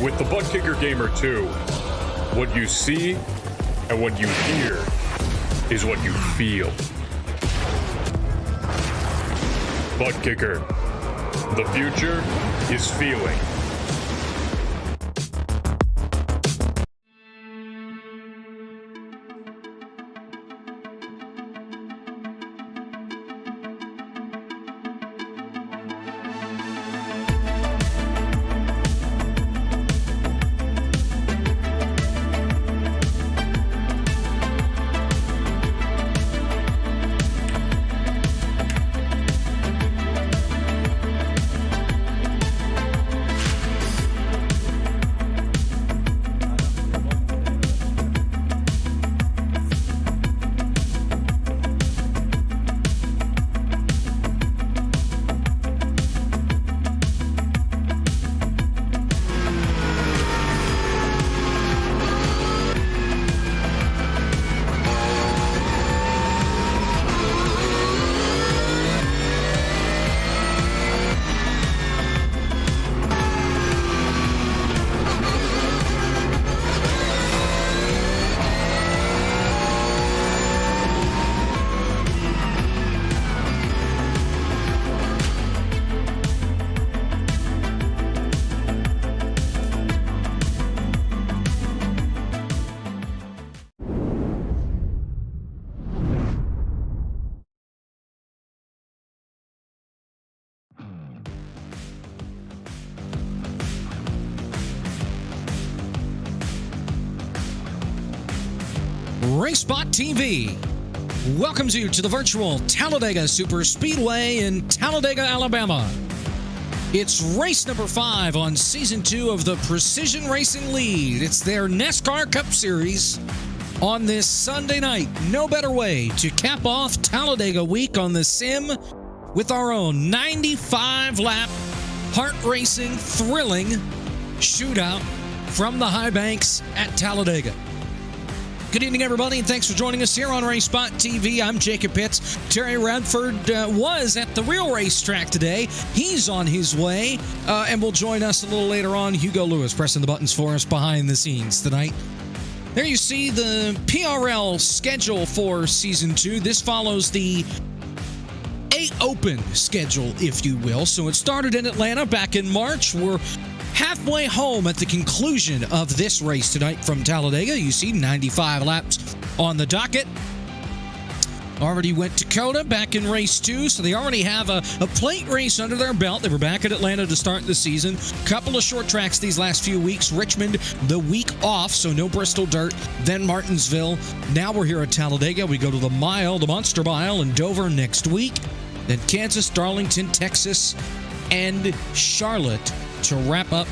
With the Butt Kicker Gamer 2, what you see and what you hear is what you feel. Butt Kicker. The future is feeling. RaceSpotTV welcomes you to the virtual Talladega Super Speedway in Talladega, Alabama. It's race number 5 on Season 2 of the Precision Racing Lead. It's their NASCAR Cup Series on this Sunday night. No better way to cap off Talladega week on the sim with our own 95-lap, heart-racing, thrilling shootout from the high banks at Talladega. Good evening, everybody, and thanks for joining us here on RaceSpotTV. I'm Jacob Pitts. Terry Radford was at the real racetrack today. He's on his way, and will join us a little later on. Hugo Lewis pressing the buttons for us behind the scenes tonight. There you see the PRL schedule for Season 2. This follows the A-Open schedule, if you will. So it started in Atlanta back in March. We're halfway home at the conclusion of this race tonight from Talladega. You see 95 laps on the docket. Already went to Coda back in race 2, so they already have a plate race under their belt. They were back at Atlanta to start the season. Couple of short tracks these last few weeks. Richmond the week off, so no Bristol Dirt. Then Martinsville. Now we're here at Talladega. We go to the Mile, the Monster Mile in Dover next week. Then Kansas, Darlington, Texas, and Charlotte to wrap up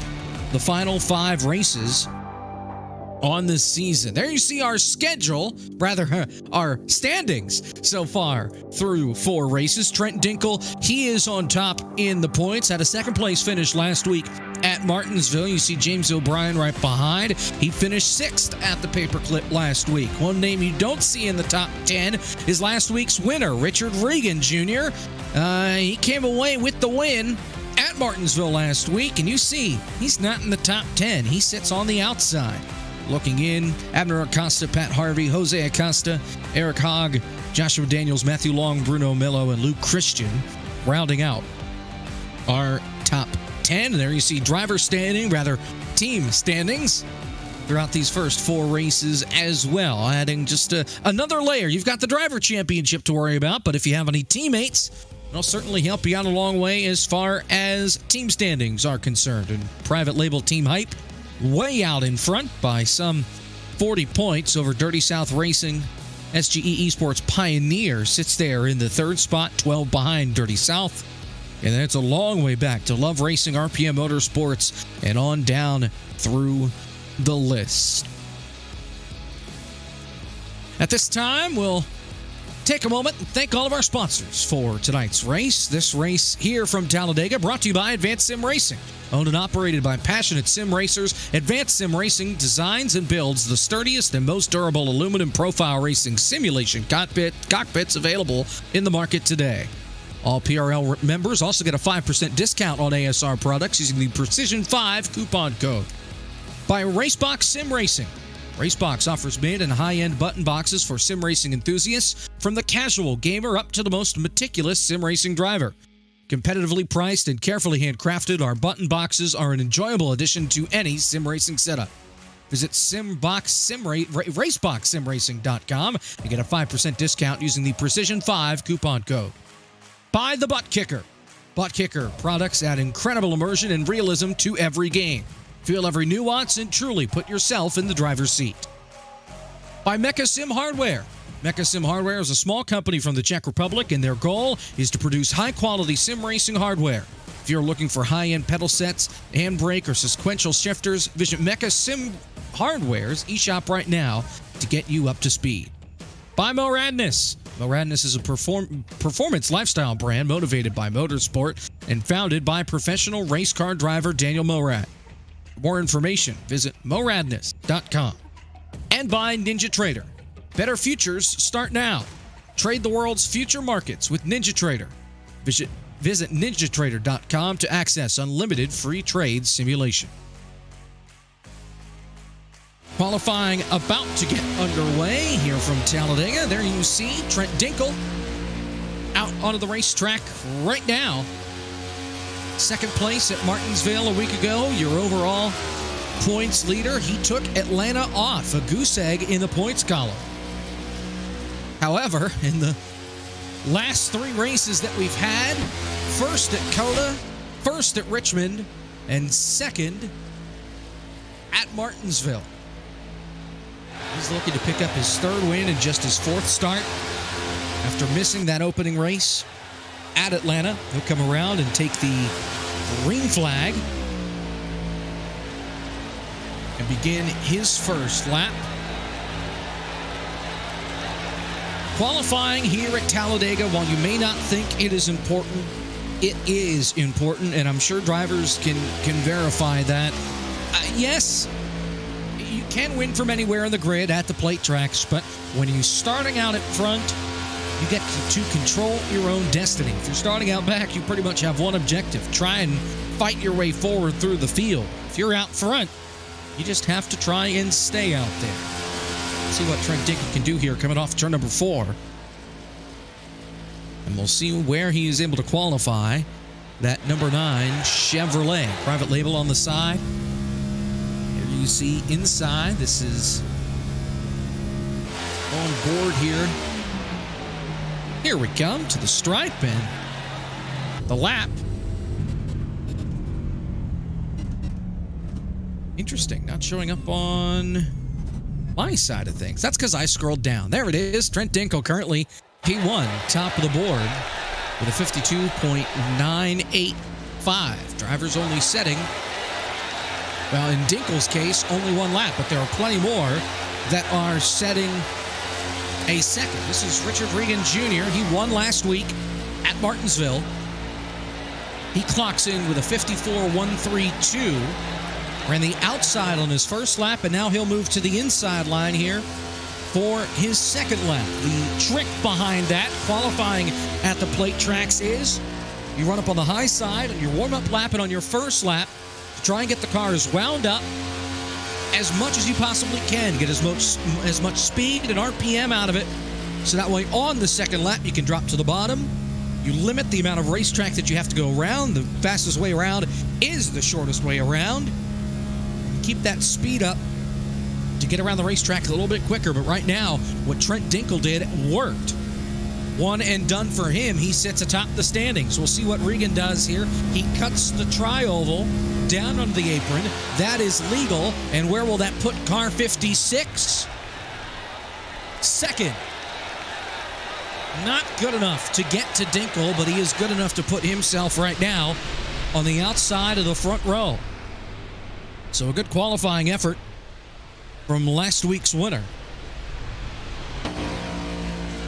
the final 5 races on the season. There you see our schedule, rather our standings so far through 4 races. Trent Dinkle, he is on top in the points. Had a second place finish last week at Martinsville. You see James O'Brien right behind. He finished 6th at the Paperclip last week. One name you don't see in the top 10 is last week's winner, Richard Regan Jr. He came away with the win at Martinsville last week, and you see he's not in the top 10. He sits on the outside. Looking in, Abner Acosta, Pat Harvey, Jose Acosta, Eric Hogg, Joshua Daniels, Matthew Long, Bruno Mello, and Luke Christian rounding out our top 10. And there you see driver standing, rather team standings throughout these first 4 races as well. Adding just another layer. You've got the driver championship to worry about, but if you have any teammates, it'll certainly help you out a long way as far as team standings are concerned. And private label Team Hype way out in front by some 40 points over Dirty South Racing. SGE Esports Pioneer sits there in the 3rd spot, 12 behind Dirty South. And then it's a long way back to Love Racing, RPM Motorsports, and on down through the list. At this time, we'll take a moment and thank all of our sponsors for tonight's race. This race here from Talladega brought to you by Advanced Sim Racing. Owned and operated by passionate sim racers, Advanced Sim Racing designs and builds the sturdiest and most durable aluminum profile racing simulation cockpits available in the market today. All PRL members also get a 5% discount on ASR products using the Precision 5 coupon code. By Racebox Sim Racing. Racebox offers mid and high-end button boxes for sim racing enthusiasts, from the casual gamer up to the most meticulous sim racing driver. Competitively priced and carefully handcrafted, our button boxes are an enjoyable addition to any sim racing setup. Visit RaceSpotTV.com and get a 5% discount using the Precision5 coupon code. By the Butt Kicker. Butt Kicker products add incredible immersion and realism to every game. Feel every nuance and truly put yourself in the driver's seat. By Mecha Sim Hardware. Mecha Sim Hardware is a small company from the Czech Republic, and their goal is to produce high-quality sim racing hardware. If you're looking for high-end pedal sets, handbrake, or sequential shifters, visit Mecha Sim Hardware's eShop right now to get you up to speed. By Moradness. Moradness is a performance lifestyle brand motivated by motorsport and founded by professional race car driver Daniel Morad. For more information, visit moradness.com. And by Ninja Trader. Better futures start now. Trade the world's future markets with Ninja Trader. Visit ninjatrader.com to access unlimited free trade simulation. Qualifying about to get underway here from Talladega. There you see Trent Dinkel out onto the racetrack right now. Second place at Martinsville a week ago. Your overall points leader. He took Atlanta off, a goose egg in the points column. However, in the last three races that we've had, first at Coda, first at Richmond, and second at Martinsville. He's looking to pick up his third win and just his fourth start. After missing that opening race at Atlanta, he'll come around and take the green flag and begin his first lap. Qualifying here at Talladega, while you may not think it is important, it is important, and I'm sure drivers can verify that. Yes, you can win from anywhere in the grid at the plate tracks, but when you're starting out at front, you get to control your own destiny. If you're starting out back, you pretty much have one objective: try and fight your way forward through the field. If you're out front, you just have to try and stay out there. See what Trent Dinkel can do here coming off turn number 4. And we'll see where he is able to qualify that number 9 Chevrolet. Private label on the side. Here you see inside. This is on board here. Here we come to the stripe and the lap. Interesting, not showing up on my side of things. That's because I scrolled down. There it is. Trent Dinkel currently P1, top of the board with a 52.985. Driver's only setting, well, in Dinkel's case, only one lap, but there are plenty more that are setting a second. This is Richard Regan Jr. He won last week at Martinsville. He clocks in with a 54.132. Ran the outside on his first lap, and now he'll move to the inside line here for his second lap. The trick behind that, qualifying at the plate tracks, is you run up on the high side on your warm-up lap and on your first lap to try and get the car as wound up as much as you possibly can. Get as much speed and RPM out of it, so that way on the second lap you can drop to the bottom. You limit the amount of racetrack that you have to go around. The fastest way around is the shortest way around. Keep that speed up to get around the racetrack a little bit quicker. But right now, what Trent Dinkel did worked. One and done for him. He sits atop the standings. We'll see what Regan does here. He cuts the tri-oval down on the apron. That is legal. And where will that put car 56? Second. Not good enough to get to Dinkel, but he is good enough to put himself right now on the outside of the front row. So a good qualifying effort from last week's winner.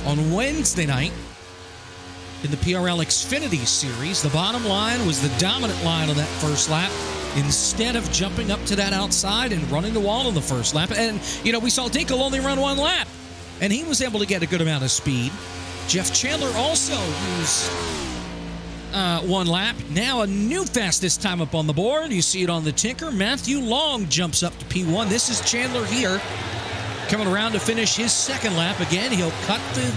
On Wednesday night, in the PRL Xfinity Series, the bottom line was the dominant line on that first lap, instead of jumping up to that outside and running the wall on the first lap. And, you know, we saw Dinkel only run one lap, and he was able to get a good amount of speed. Jeff Chandler also used one lap. Now a new fastest time up on the board. You see it on the ticker. Matthew Long jumps up to P1. This is Chandler here, coming around to finish his second lap. Again, he'll cut the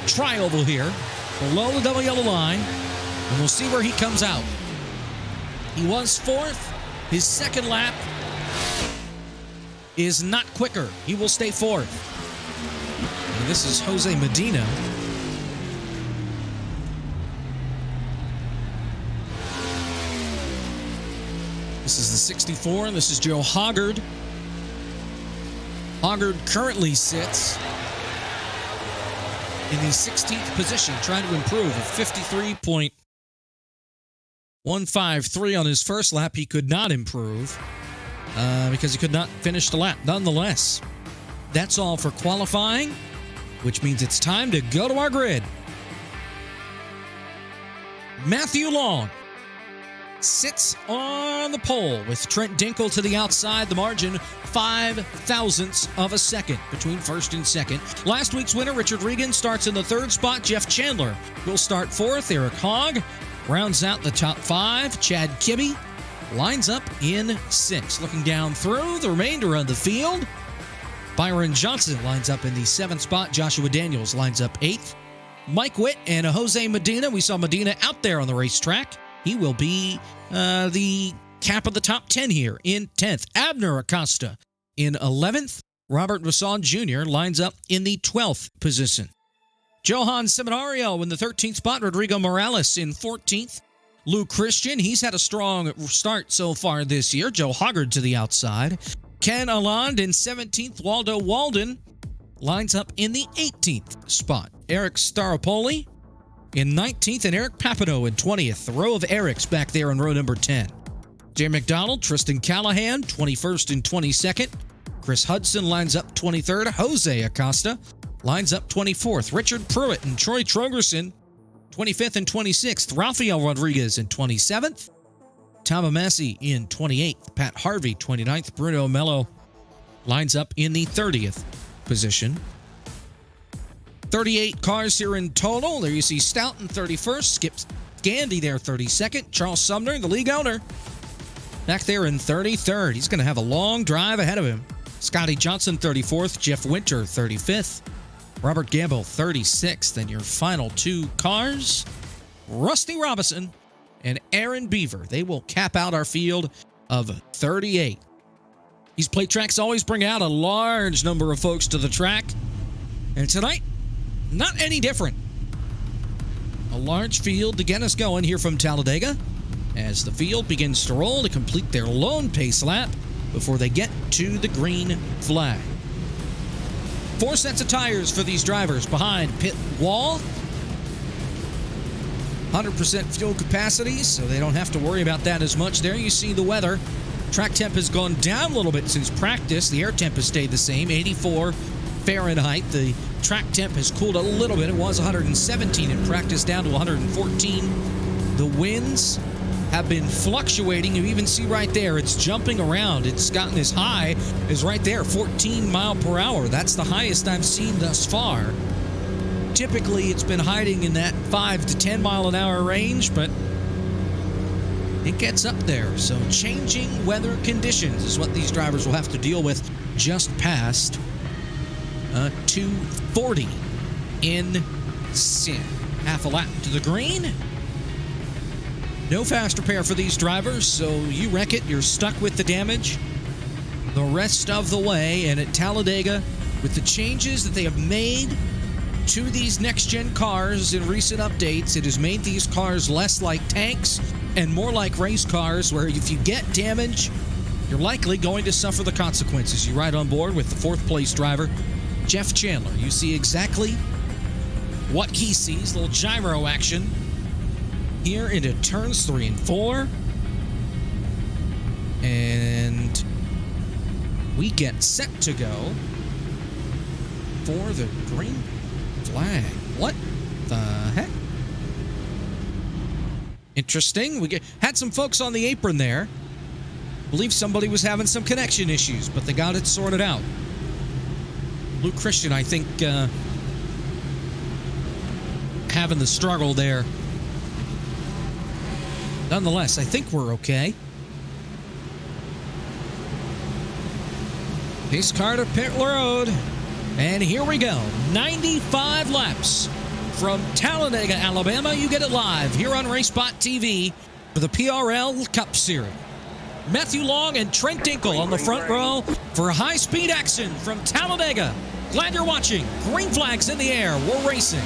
tri-oval here below the double yellow line, and we'll see where he comes out. He was fourth. His second lap is not quicker. He will stay fourth. And this is Jose Medina. This is the 64, and this is Joe Hoggard. Hoggard currently sits in the 16th position, trying to improve a 53.153 on his first lap. He could not improve because he could not finish the lap. Nonetheless, that's all for qualifying, which means it's time to go to our grid. Matthew Long sits on the pole with Trent Dinkle to the outside. The margin, 5 thousandths of a second between first and second. Last week's winner, Richard Regan, starts in the third spot. Jeff Chandler will start fourth. Eric Hogg rounds out the top 5. Chad Kibbe lines up in 6. Looking down through the remainder of the field, Byron Johnson lines up in the 7th spot. Joshua Daniels lines up 8th. Mike Witt and Jose Medina. We saw Medina out there on the racetrack. He will be the cap of the top 10 here in 10th. Abner Acosta in 11th. Robert Vasson Jr. lines up in the 12th position. Johan Seminario in the 13th spot. Rodrigo Morales in 14th. Lou Christian, he's had a strong start so far this year. Joe Hoggard to the outside. Ken Alond in 17th. Waldo Walden lines up in the 18th spot. Eric Staropoli in 19th, and Eric Papineau in 20th. The row of Erics back there in row number 10. Jay McDonald, Tristan Callahan, 21st and 22nd. Chris Hudson lines up 23rd. Jose Acosta lines up 24th. Richard Pruitt and Troy Trogerson, 25th and 26th. Rafael Rodriguez in 27th. Tom Amassi in 28th. Pat Harvey, 29th. Bruno Mello lines up in the 30th position. 38 cars here in total. There you see Stoughton, 31st. Skip Gandy there, 32nd. Charles Sumner, the league owner, back there in 33rd. He's going to have a long drive ahead of him. Scotty Johnson, 34th. Jeff Winter, 35th. Robert Gamble, 36th. And your final 2 cars, Rusty Robinson and Aaron Beaver. They will cap out our field of 38. These plate tracks always bring out a large number of folks to the track. And tonight, not any different. A large field to get us going here from Talladega as the field begins to roll to complete their lone pace lap before they get to the green flag. 4 sets of tires for these drivers behind pit wall. 100% fuel capacity, so they don't have to worry about that as much. There you see the weather. Track temp has gone down a little bit since practice. The air temp has stayed the same, 84 Fahrenheit. The track temp has cooled a little bit. It was 117 in practice, down to 114. The winds have been fluctuating. You even see right there, it's jumping around. It's gotten as high as right there, 14 mile per hour. That's the highest I've seen thus far. Typically, it's been hiding in that 5 to 10 mile an hour range, but it gets up there. So changing weather conditions is what these drivers will have to deal with just past 240 in sin. Half a lap to the green. No fast repair for these drivers, so you wreck it, you're stuck with the damage the rest of the way. And at Talladega, with the changes that they have made to these next-gen cars in recent updates, it has made these cars less like tanks and more like race cars, where if you get damage, you're likely going to suffer the consequences. You ride on board with the 4th place driver, Jeff Chandler. You see exactly what he sees, a little gyro action here into turns 3 and 4. And we get set to go for the green flag. What the heck? Interesting. We had some folks on the apron there. I believe somebody was having some connection issues, but they got it sorted out. Luke Christian, I think, having the struggle there nonetheless, I think we're okay. Pace car to pit road. And here we go. 95 laps from Talladega, Alabama. You get it live here on RaceSpotTV for the PRL Cup Series. Matthew Long and Trent Dinkle on the front row for high-speed action from Talladega. Glad you're watching. Green flags in the air. We're racing.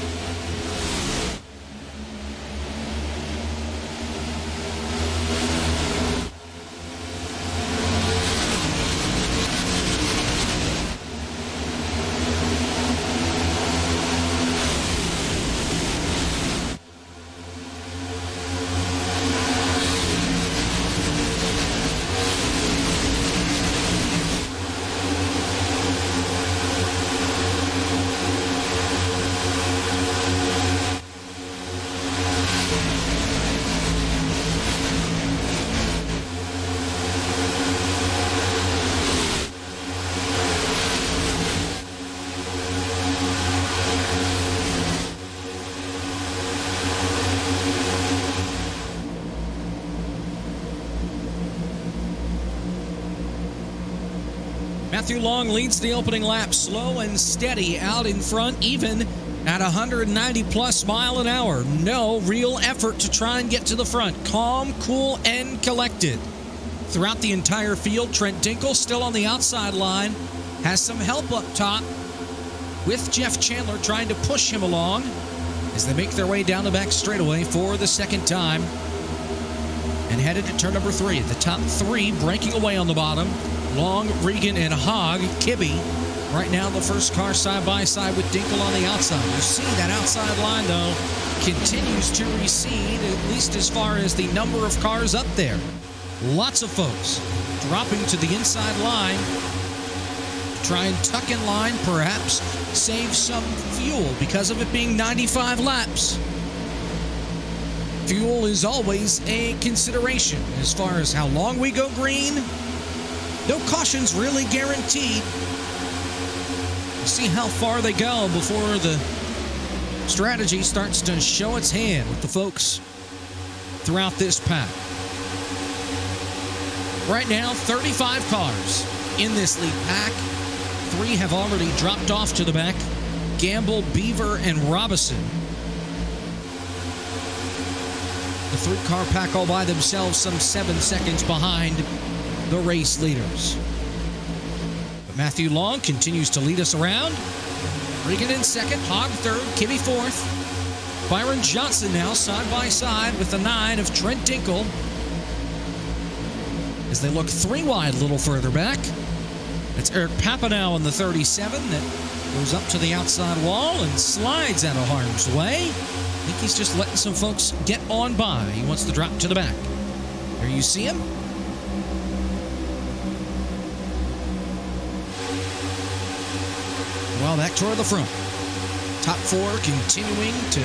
Matthew Long leads the opening lap, slow and steady out in front, even at 190-plus mile an hour. No real effort to try and get to the front. Calm, cool, and collected. Throughout the entire field, Trent Dinkle still on the outside line, has some help up top with Jeff Chandler trying to push him along as they make their way down the back straightaway for the second time and headed to turn number 3. The top 3 breaking away on the bottom. Long, Regan, and Hogg. Kibbe right now the first car side-by-side with Dinkle on the outside. You see that outside line, though, continues to recede, at least as far as the number of cars up there. Lots of folks dropping to the inside line to try and tuck in line, perhaps save some fuel because of it being 95 laps. Fuel is always a consideration as far as how long we go green. No cautions really guaranteed. We'll see how far they go before the strategy starts to show its hand with the folks throughout this pack. Right now, 35 cars in this lead pack. 3 have already dropped off to the back. Gamble, Beaver, and Robison. The 3-car pack all by themselves, some 7 seconds behind the race leaders. But Matthew Long continues to lead us around. Regan in second, Hogg third, Kibbe fourth. Byron Johnson now side by side with the 9 of Trent Dinkle as they look 3 wide a little further back. It's Eric Papanow in the 37 that goes up to the outside wall and slides out of harm's way. I think he's just letting some folks get on by. He wants to drop to the back. There you see him. Well, back toward the front. Top 4 continuing to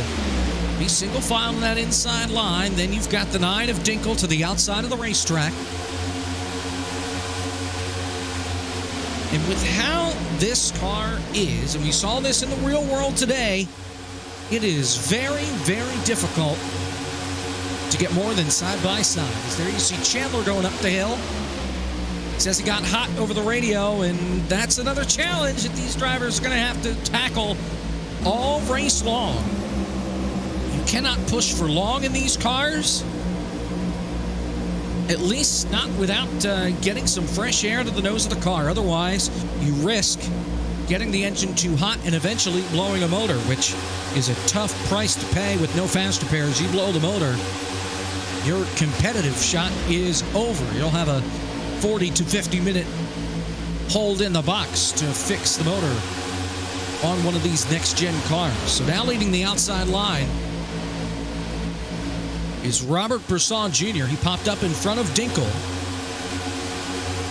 be single file on that inside line. Then you've got the 9 of Dinkle to the outside of the racetrack. And with how this car is, and we saw this in the real world today, it is very, very difficult to get more than side by side. As there you see Chandler going up the hill. Says he got hot over the radio, and that's another challenge that these drivers are going to have to tackle all race long. You cannot push for long in these cars, at least not without getting some fresh air to the nose of the car. Otherwise, you risk getting the engine too hot and eventually blowing a motor, which is a tough price to pay with no fast repairs. You blow the motor, your competitive shot is over. You'll have a 40 to 50 minute hold in the box to fix the motor on one of these next-gen cars. So now leading the outside line is Robert Brisson Jr. He popped up in front of Dinkle.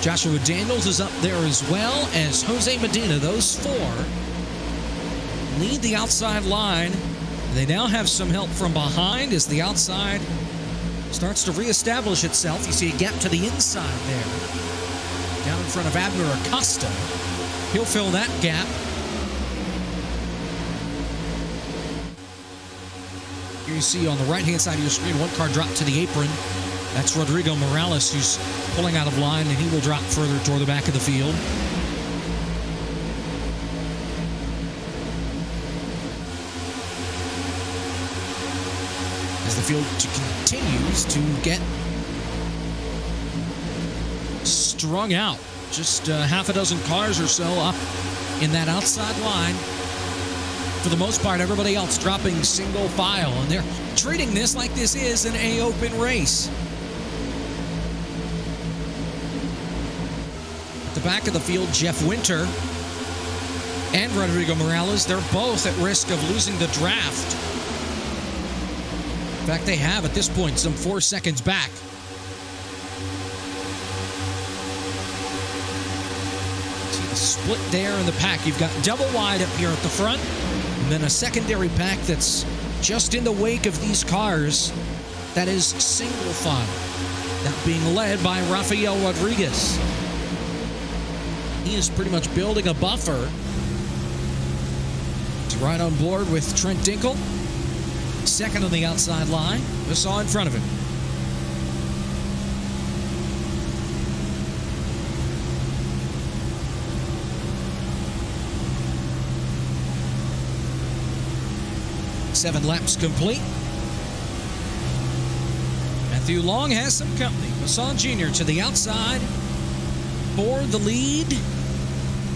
Joshua Daniels is up there as well as Jose Medina. Those 4 lead the outside line. They now have some help from behind as the outside starts to reestablish itself. You see a gap to the inside there, down in front of Abner Acosta. He'll fill that gap. Here you you see on the right-hand side of your screen, one car dropped to the apron. That's Rodrigo Morales, who's pulling out of line, and he will drop further toward the back of the field. As the field continues to get strung out. Just half a dozen cars or so up in that outside line. For the most part, everybody else dropping single file, and they're treating this like this is an A-open race. At the back of the field, Jeff Winter and Rodrigo Morales, they're both at risk of losing the draft. In fact, they have, at this point, some 4 seconds back. See the split there in the pack. You've got double wide up here at the front, and then a secondary pack that's just in the wake of these cars that is single file. That being led by Rafael Rodriguez. He is pretty much building a buffer. He's right on board with Trent Dinkel. Second on the outside line. Vassal in front of him. Seven laps complete. Matthew Long has some company. Vassal Jr. to the outside for the lead.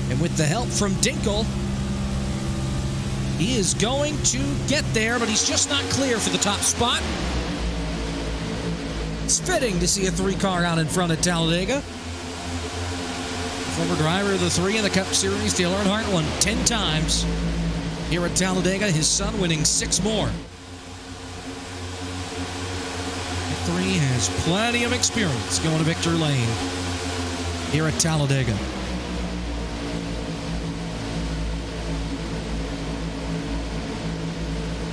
And with the help from Dinkel, he is going to get there, but he's just not clear for the top spot. It's fitting to see a 3-car out in front of Talladega. Former driver of the 3 in the Cup Series, Dale Earnhardt, won 10 times here at Talladega. His son winning 6 more. The 3 has plenty of experience going to Victory Lane here at Talladega.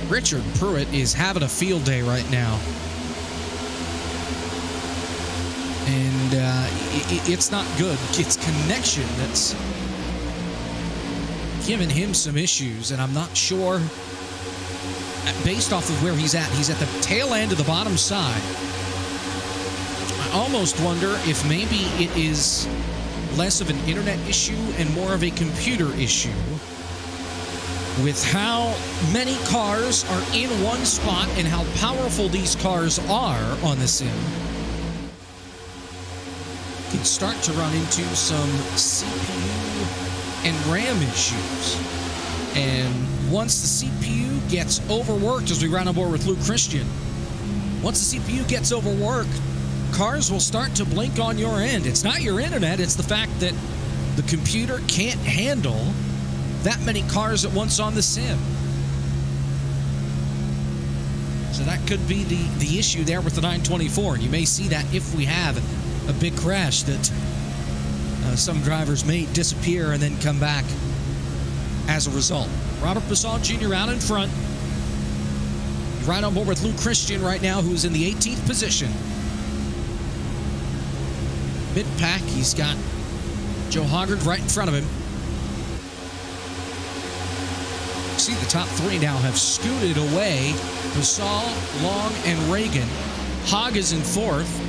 Richard Pruitt is having a field day right now. And it's not good. It's connection that's giving him some issues, and I'm not sure, based off of where he's at the tail end of the bottom side. I almost wonder if maybe it is less of an internet issue and more of a computer issue, with how many cars are in one spot and how powerful these cars are on the sim. You can start to run into some CPU and RAM issues. And once the CPU gets overworked, as we run on board with Luke Christian, once the CPU gets overworked, cars will start to blink on your end. It's not your internet, it's the fact that the computer can't handle that many cars at once on the sim. So that could be the issue there with the 924. And you may see that if we have a big crash, that some drivers may disappear and then come back as a result. Robert Vassal Jr. out in front. Right on board with Luke Christian right now, who's in the 18th position. Mid-pack, he's got Joe Hoggard right in front of him. See, the top 3 now have scooted away. Vassal, Long, and Reagan. Hogg is in 4th.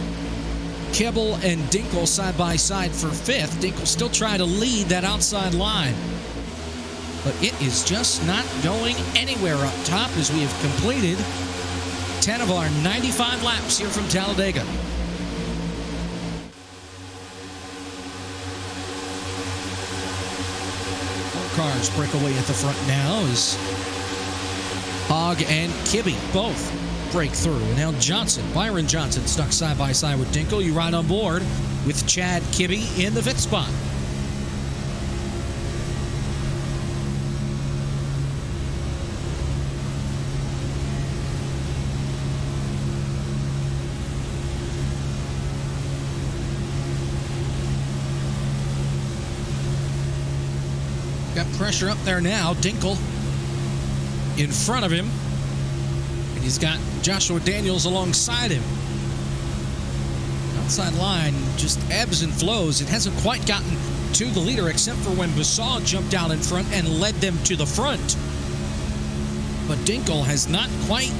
Kibble and Dinkel side by side for 5th. Dinkel still trying to lead that outside line. But it is just not going anywhere up top as we have completed 10 of our 95 laps here from Talladega. Cars break away at the front now as Hogg and Kibbe both break through. And now Byron Johnson, stuck side by side with Dinkel. You ride on board with Chad Kibbe in the 5th spot. Got pressure up there now. Dinkel in front of him. And he's got Joshua Daniels alongside him. Outside line just ebbs and flows. It hasn't quite gotten to the leader except for when Vassal jumped out in front and led them to the front. But Dinkel has not quite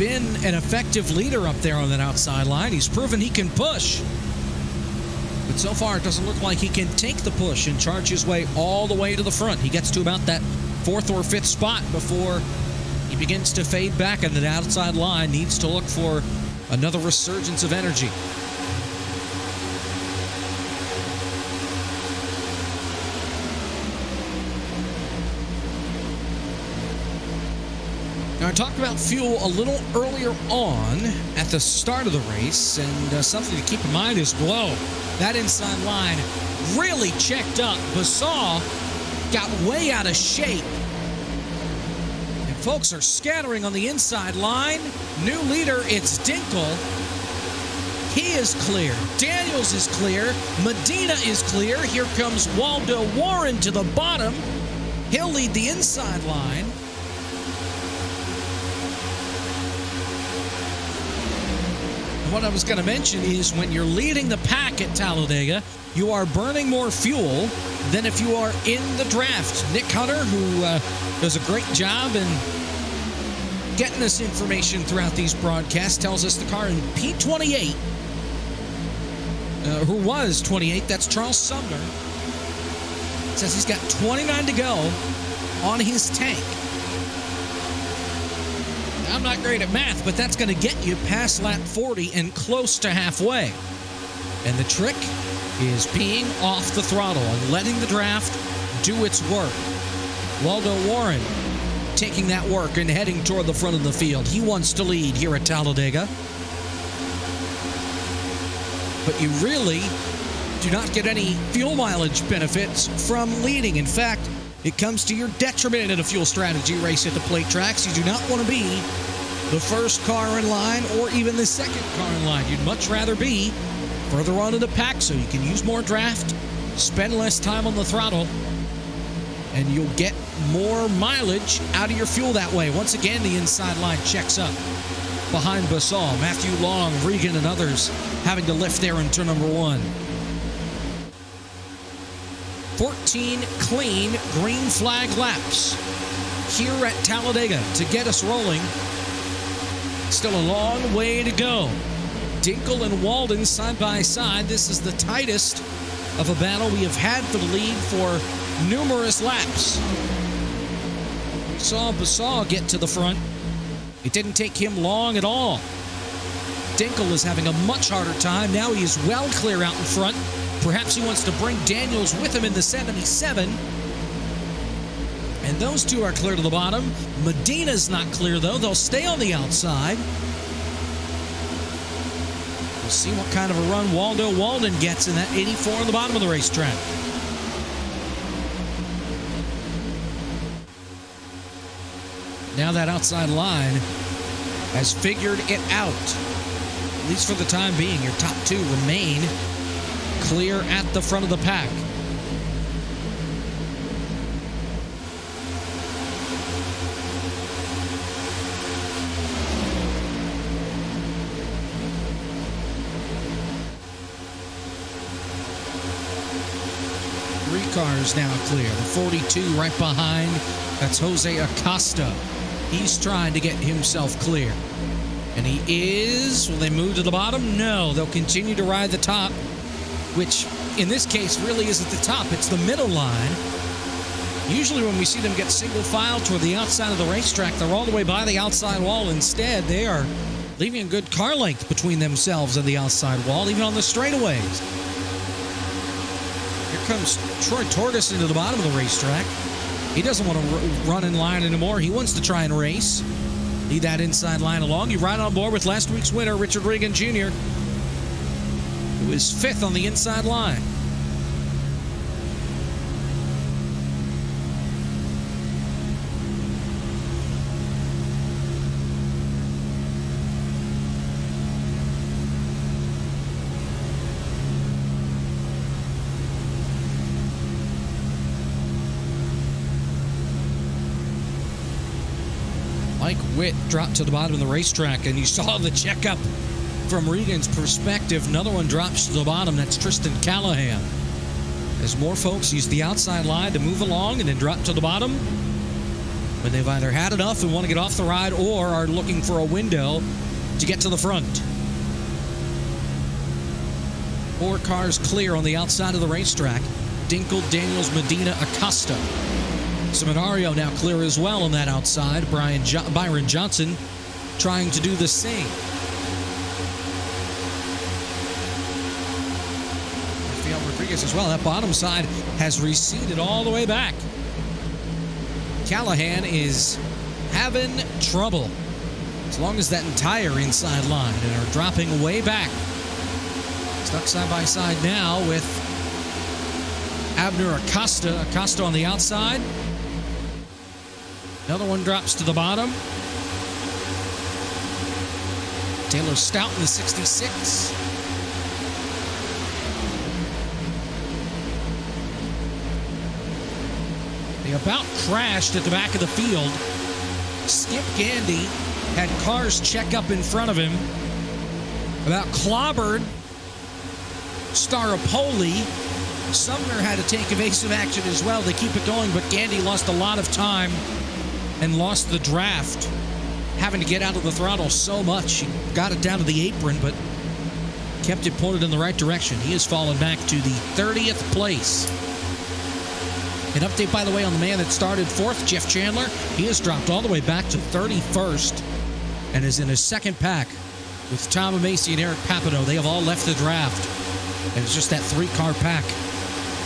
been an effective leader up there on that outside line. He's proven he can push. But so far, it doesn't look like he can take the push and charge his way all the way to the front. He gets to about that 4th or 5th spot before he begins to fade back, and the outside line needs to look for another resurgence of energy. Now, I talked about fuel a little earlier on at the start of the race, and something to keep in mind is blow. That inside line really checked up. Basaw got way out of shape. And folks are scattering on the inside line. New leader, it's Dinkel. He is clear. Daniels is clear. Medina is clear. Here comes Waldo Warren to the bottom. He'll lead the inside line. What I was going to mention is when you're leading the pack at Talladega, you are burning more fuel than if you are in the draft. Nick Hunter, who does a great job in getting us information throughout these broadcasts, tells us the car in P28, who was 28, that's Charles Sumner, says he's got 29 to go on his tank. I'm not great at math, but that's going to get you past lap 40 and close to halfway. And the trick is being off the throttle and letting the draft do its work. Waldo Warren taking that work and heading toward the front of the field. He wants to lead here at Talladega. But you really do not get any fuel mileage benefits from leading. In fact, it comes to your detriment in a fuel strategy race at the plate tracks. You do not want to be the first car in line or even the second car in line. You'd much rather be further on in the pack so you can use more draft, spend less time on the throttle, and you'll get more mileage out of your fuel that way. Once again, the inside line checks up behind Basal. Matthew Long, Regan, and others having to lift there in turn number 1. 14 clean green flag laps here at Talladega to get us rolling. Still a long way to go. Dinkel and Walden side by side. This is the tightest of a battle we have had for the lead for numerous laps. We saw Basal get to the front. It didn't take him long at all. Dinkel is having a much harder time. Now he is well clear out in front. Perhaps he wants to bring Daniels with him in the 77. And those two are clear to the bottom. Medina's not clear, though. They'll stay on the outside. We'll see what kind of a run Waldo Walden gets in that 84 on the bottom of the racetrack. Now that outside line has figured it out. At least for the time being, your top two remain clear at the front of the pack. Three cars now clear. The 42 right behind, that's Jose Acosta. He's trying to get himself clear. And he is. Will they move to the bottom? No, they'll continue to ride the top, which in this case really isn't the top, it's the middle line. Usually when we see them get single file toward the outside of the racetrack, they're all the way by the outside wall. Instead, they are leaving a good car length between themselves and the outside wall, even on the straightaways. Here comes Troy Tordes into the bottom of the racetrack. He doesn't want to run in line anymore. He wants to try and race. Lead that inside line along. You ride on board with last week's winner, Richard Regan Jr., who is fifth on the inside line. Mike Witt dropped to the bottom of the racetrack, and you saw the checkup from Regan's perspective. Another one drops to the bottom. That's Tristan Callahan. As more folks use the outside line to move along and then drop to the bottom, when they've either had enough and want to get off the ride or are looking for a window to get to the front. 4 cars clear on the outside of the racetrack. Dinkle, Daniels, Medina, Acosta. Seminario now clear as well on that outside. Byron Johnson trying to do the same. Rafael Rodriguez as well. That bottom side has receded all the way back. Callahan is having trouble as long as that entire inside line and are dropping way back. Stuck side by side now with Abner Acosta. Acosta on the outside. Another one drops to the bottom. Taylor Stout in the 66. They about crashed at the back of the field. Skip Gandy had cars check up in front of him. About clobbered Staropoli. Sumner had to take evasive action as well. They keep it going, but Gandy lost a lot of time and lost the draft, having to get out of the throttle so much. He got it down to the apron, but kept it pointed in the right direction. He has fallen back to the 30th place. An update, by the way, on the man that started 4th, Jeff Chandler. He has dropped all the way back to 31st and is in his second pack with Tom Amacy and Eric Papineau. They have all left the draft, and it's just that 3-car pack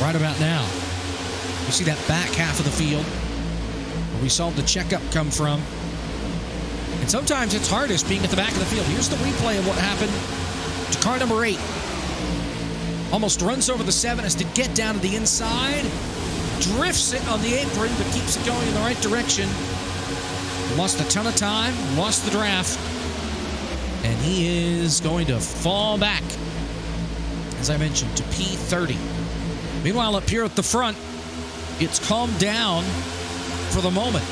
right about now. You see that back half of the field where we saw the checkup come from. And sometimes it's hardest being at the back of the field. Here's the replay of what happened to car number 8. Almost runs over the 7, has to get down to the inside. Drifts it on the apron, but keeps it going in the right direction. Lost a ton of time, lost the draft. And he is going to fall back, as I mentioned, to P30. Meanwhile, up here at the front, it's calmed down for the moment.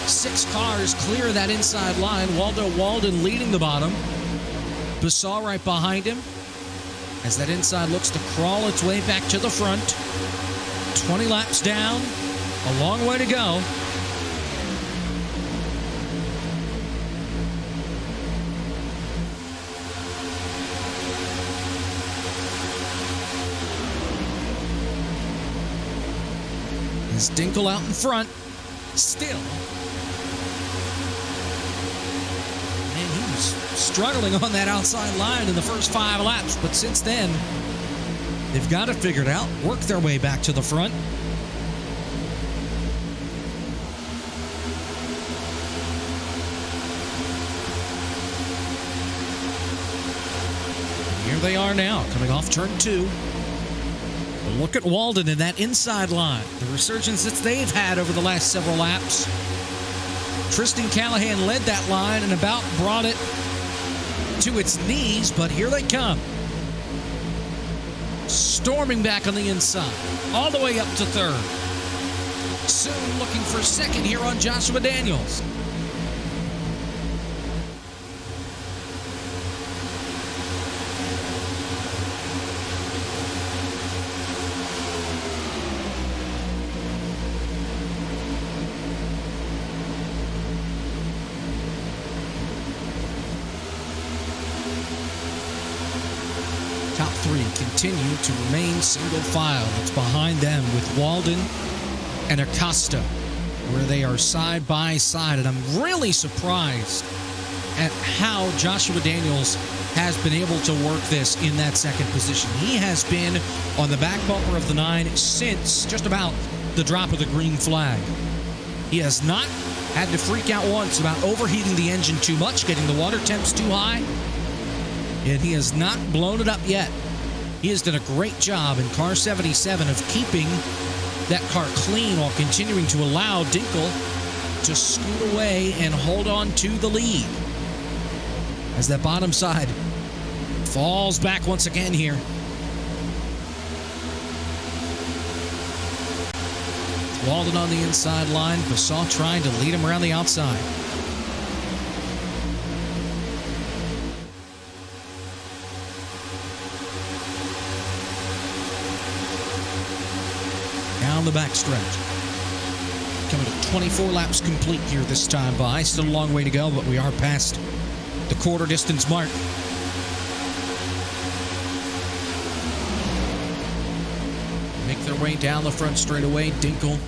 6 cars clear that inside line. Waldo Walden leading the bottom. Basaw right behind him as that inside looks to crawl its way back to the front. 20 laps down, a long way to go. Is Dinkle out in front still? Man, he was struggling on that outside line in the first 5 laps, but since then, they've got it figured out, work their way back to the front. And here they are now, coming off turn 2. Look at Walden in that inside line. The resurgence that they've had over the last several laps. Tristan Callahan led that line and about brought it to its knees, but here they come. Storming back on the inside, all the way up to 3rd. Soon looking for 2nd here on Joshua Daniels. Top 3 continue to remain single file. It's behind them with Walden and Acosta, where they are side by side. And I'm really surprised at how Joshua Daniels has been able to work this in that 2nd position. He has been on the back bumper of the 9 since just about the drop of the green flag. He has not had to freak out once about overheating the engine too much, getting the water temps too high. And he has not blown it up yet. He has done a great job in car 77 of keeping that car clean while continuing to allow Dinkle to scoot away and hold on to the lead. As that bottom side falls back once again here. Walden on the inside line. Basaw trying to lead him around the outside. Down the backstretch. Coming to 24 laps complete here this time by. Still a long way to go, but we are past the quarter distance mark. Make their way down the front straightaway. Dinkel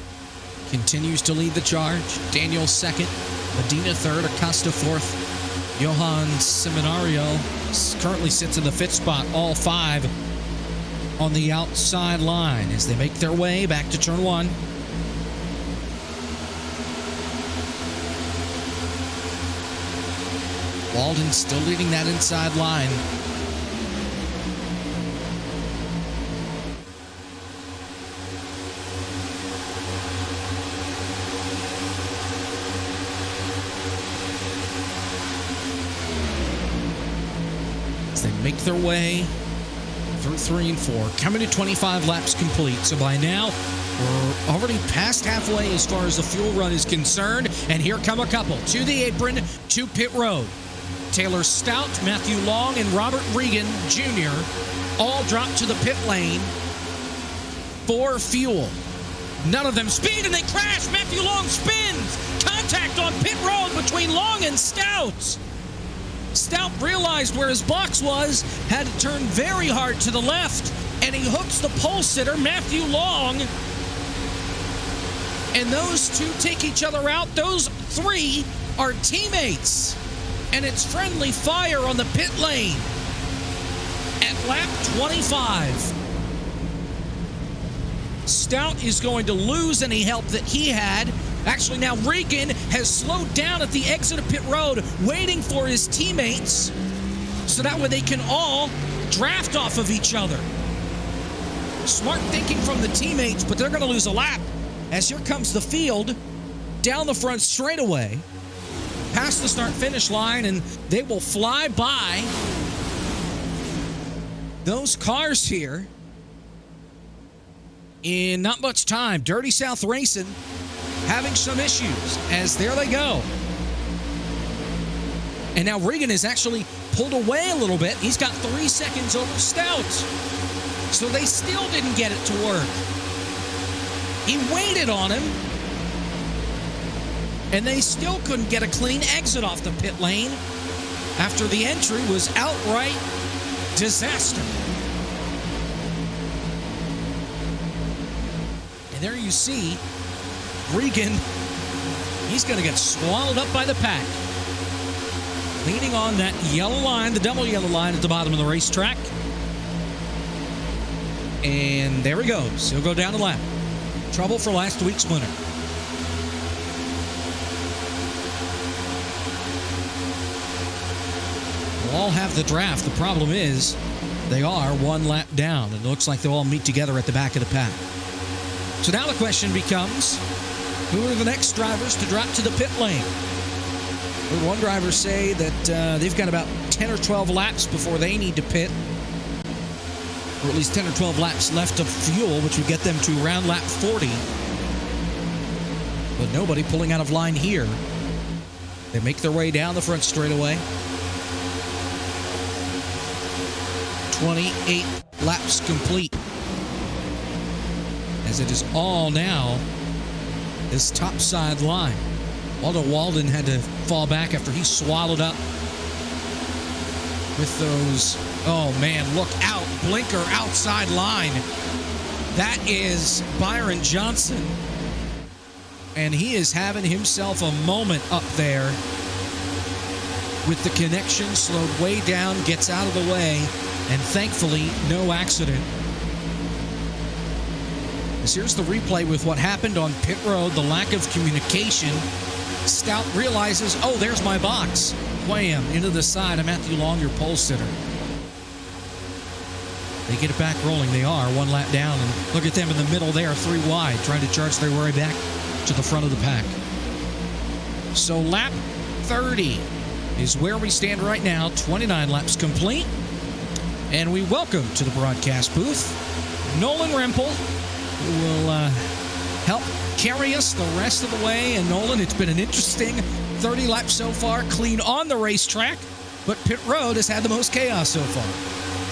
continues to lead the charge. Daniel second. Medina third. Acosta fourth. Johan Seminario currently sits in the fifth spot. All five on the outside line as they make their way back to turn one. Walden still leading that inside line. As they make their way through 3 and 4, coming to 25 laps complete. So by now, we're already past halfway as far as the fuel run is concerned. And here come a couple to the apron, to pit road. Taylor Stout, Matthew Long, and Robert Regan Jr. all drop to the pit lane for fuel. None of them speed, and they crash. Matthew Long spins. Contact on pit road between Long and Stout. Stout realized where his box was, had to turn very hard to the left, and he hooks the pole sitter, Matthew Long. And those two take each other out. Those three are teammates. And it's friendly fire on the pit lane at lap 25. Stout is going to lose any help that he had. Actually, now Regan has slowed down at the exit of pit road, waiting for his teammates, so that way they can all draft off of each other. Smart thinking from the teammates, but they're going to lose a lap. As here comes the field down the front straightaway, past the start-finish line, and they will fly by those cars here in not much time. Dirty South Racing having some issues, as there they go. And now Regan is actually pulled away a little bit. He's got 3 seconds over Stout. So they still didn't get it to work. He waited on him, and they still couldn't get a clean exit off the pit lane after the entry was outright disaster. And there you see Regan. He's going to get swallowed up by the pack. Leaning on that yellow line, the double yellow line at the bottom of the racetrack. And there he goes. He'll go down the lap. Trouble for last week's winner. They'll all have the draft. The problem is they are one lap down. It looks like they'll all meet together at the back of the pack. So now the question becomes, who are the next drivers to drop to the pit lane? We had one driver say that they've got about 10 or 12 laps before they need to pit, or at least 10 or 12 laps left of fuel, which would get them to around lap 40. But nobody pulling out of line here. They make their way down the front straightaway. 28 laps complete, as it is all now this top side line. Waldo Walden had to fall back after he swallowed up with those, oh man, look out, blinker outside line. That is Byron Johnson, and he is having himself a moment up there with the connection slowed way down, gets out of the way, and thankfully no accident. As here's the replay with what happened on pit road, the lack of communication. Stout realizes, oh, there's my box. Wham, into the side of Matthew Long, your pole sitter. They get it back rolling. They are one lap down, and look at them in the middle there, 3 wide, trying to charge their way back to the front of the pack. So lap 30 is where we stand right now, 29 laps complete. And we welcome to the broadcast booth Nolan Rempel, who will help carry us the rest of the way. And Nolan, it's been an interesting 30 laps so far, clean on the racetrack, but pit road has had the most chaos so far.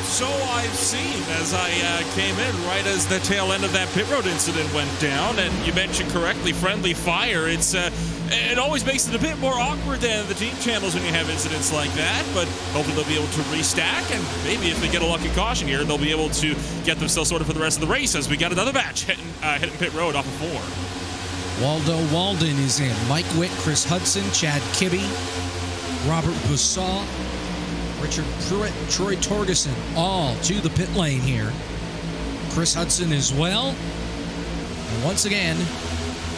So I've seen as I came in right as the tail end of that pit road incident went down, and you mentioned correctly, friendly fire. It always makes it a bit more awkward than the team channels when you have incidents like that, but hopefully they'll be able to restack, and maybe if they get a lucky caution here, they'll be able to get themselves sorted for the rest of the race as we got another batch hitting pit road off of 4. Waldo Walden is in. Mike Witt, Chris Hudson, Chad Kibbe, Robert Boussault, Richard Pruitt, Troy Torgerson, all to the pit lane here. Chris Hudson as well. And once again,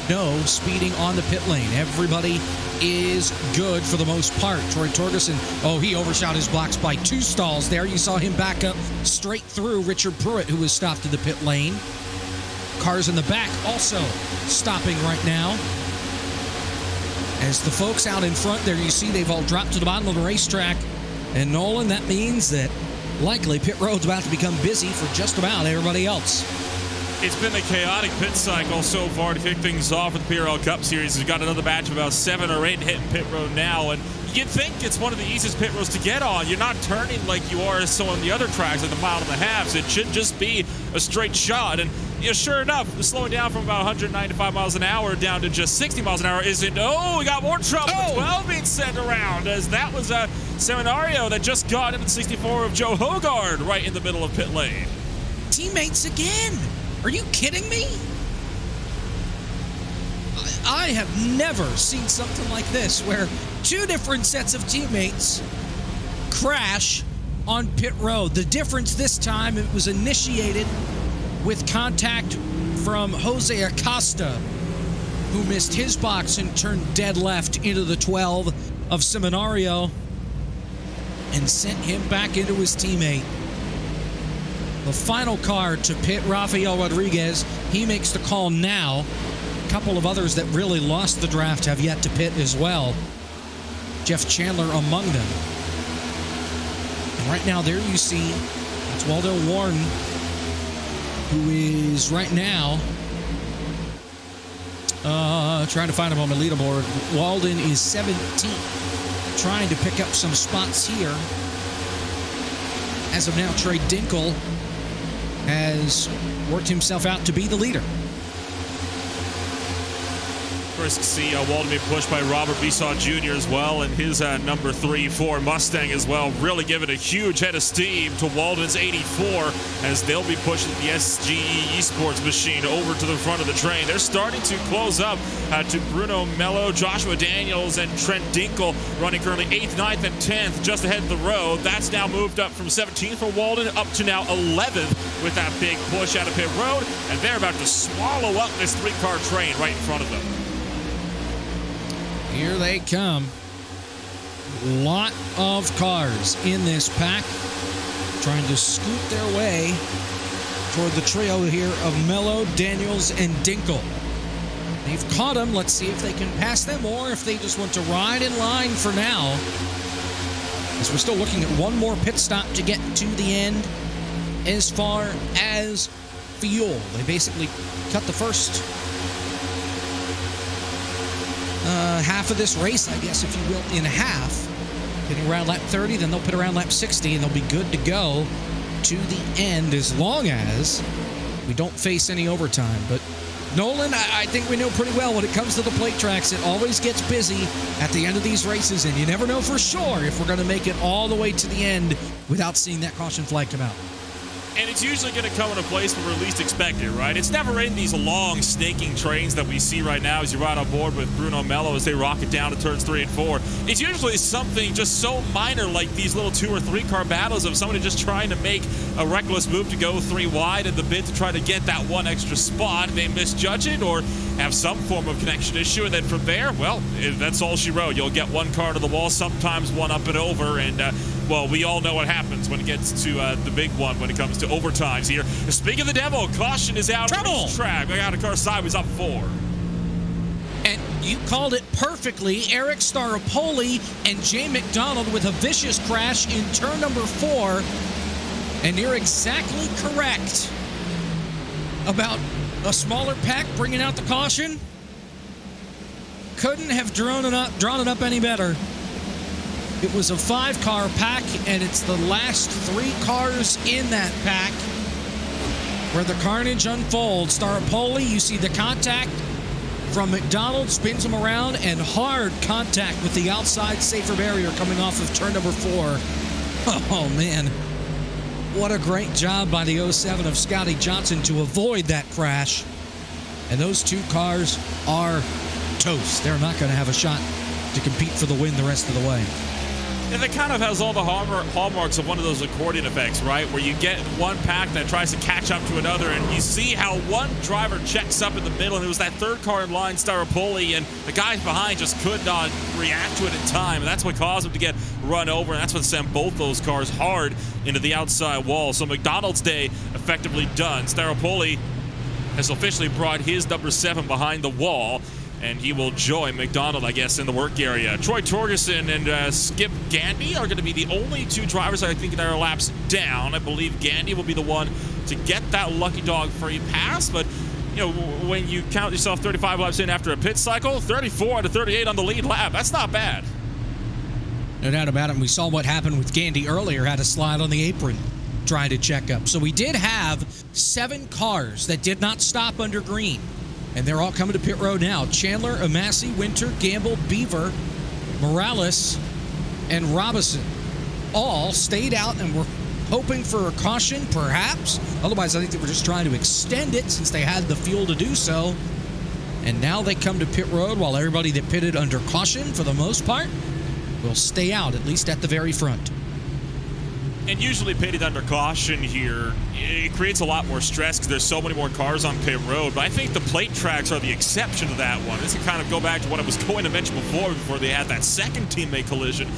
no speeding on the pit lane. Everybody is good for the most part. Troy Torgerson, he overshot his blocks by 2 stalls there. You saw him back up straight through Richard Pruitt, who was stopped in the pit lane. Cars in the back also stopping right now. As the folks out in front there, you see they've all dropped to the bottom of the racetrack. And Nolan, that means that likely pit road's about to become busy for just about everybody else. It's been a chaotic pit cycle so far to kick things off with the PRL Cup Series. We've got another batch of about 7 or 8 hitting pit road now, and you'd think it's one of the easiest pit roads to get on. You're not turning like you are so on the other tracks, like the 1.5 miles. It should just be a straight shot, and sure enough, slowing down from about 195 miles an hour down to just 60 miles an hour isn't. We got more trouble. 12 being sent around, as that was a Seminario that just got into the 64 of Joe Hogard right in the middle of pit lane. Teammates again. Are you kidding me? I have never seen something like this where 2 different sets of teammates crash on pit road. The difference this time, it was initiated with contact from Jose Acosta, who missed his box and turned dead left into the 12 of Seminario and sent him back into his teammate. The final car to pit, Rafael Rodriguez. He makes the call now. A couple of others that really lost the draft have yet to pit as well. Jeff Chandler among them. And right now there you see it's Waldo Warren, who is right now trying to find him on the leaderboard. Walden is 17th, trying to pick up some spots here. As of now, Trey Dinkle has worked himself out to be the leader. First to see Walden being pushed by Robert Boussault Jr. as well, and his number 3 Ford Mustang as well, really giving a huge head of steam to Walden's 84 as they'll be pushing the SGE Esports machine over to the front of the train. They're starting to close up to Bruno Mello, Joshua Daniels, and Trent Dinkle, running currently 8th, 9th, and 10th just ahead of the road. That's now moved up from 17th for Walden up to now 11th with that big push out of pit road, and they're about to swallow up this 3-car train right in front of them. Here they come. Lot of cars in this pack trying to scoot their way toward the trio here of Mello, Daniels, and Dinkle. They've caught them. Let's see if they can pass them or if they just want to ride in line for now. As we're still looking at one more pit stop to get to the end. As far as fuel, they basically cut the first half of this race, I guess, if you will, in half. Getting around lap 30, then they'll pit around lap 60, and they'll be good to go to the end as long as we don't face any overtime. But Nolan, I think we know pretty well when it comes to the plate tracks, it always gets busy at the end of these races, and you never know for sure if we're going to make it all the way to the end without seeing that caution flag come out. And it's usually going to come in a place where we're least expected, right? It's never in these long, snaking trains that we see right now as you ride on board with Bruno Mello as they rocket down to turns 3 and 4. It's usually something just so minor like these little 2 or 3 car battles of somebody just trying to make a reckless move to go 3 wide in the bid to try to get that 1 extra spot. They misjudge it or have some form of connection issue, and then from there, well, that's all she wrote. You'll get 1 car to the wall, sometimes 1 up and over, and well, we all know what happens when it gets to the big one when it comes to overtimes here. Speaking of the devil, caution is out. Trouble! Track. We got a car sideways up 4. And you called it perfectly. Eric Staropoli and Jay McDonald with a vicious crash in turn number 4. And you're exactly correct about a smaller pack bringing out the caution. Couldn't have drawn it up any better. It was a 5-car pack, and it's the last 3 cars in that pack where the carnage unfolds. Staropoli, you see the contact from McDonald, spins him around, and hard contact with the outside safer barrier coming off of turn number 4. Oh, man. What a great job by the 07 of Scotty Johnson to avoid that crash. And those 2 cars are toast. They're not going to have a shot to compete for the win the rest of the way. And it kind of has all the hallmarks of one of those accordion effects, right? Where you get one pack that tries to catch up to another, and you see how one driver checks up in the middle, and it was that 3rd car in line, Staropoli, and the guys behind just could not react to it in time. And that's what caused him to get run over, and that's what sent both those cars hard into the outside wall. So McDonald's day effectively done. Staropoli has officially brought his number 7 behind the wall, and he will join McDonald, I guess, in the work area. Troy Torgerson and Skip Gandy are going to be the only 2 drivers I think that are laps down. I believe Gandy will be the one to get that lucky dog free pass, but you know, when you count yourself 35 laps in after a pit cycle, 34 out of 38 on the lead lap, that's not bad. No doubt about it. And we saw what happened with Gandy earlier, had a slide on the apron trying to check up. So we did have 7 cars that did not stop under green. And they're all coming to pit road now. Chandler, Amassi, Winter, Gamble, Beaver, Morales, and Robinson all stayed out and were hoping for a caution, perhaps. Otherwise, I think they were just trying to extend it since they had the fuel to do so. And now they come to pit road while everybody that pitted under caution, for the most part, will stay out, at least at the very front. And usually pitted under caution here, it creates a lot more stress because there's so many more cars on pit road. But I think the plate tracks are the exception to that one. This can kind of go back to what I was going to mention before they had that second teammate collision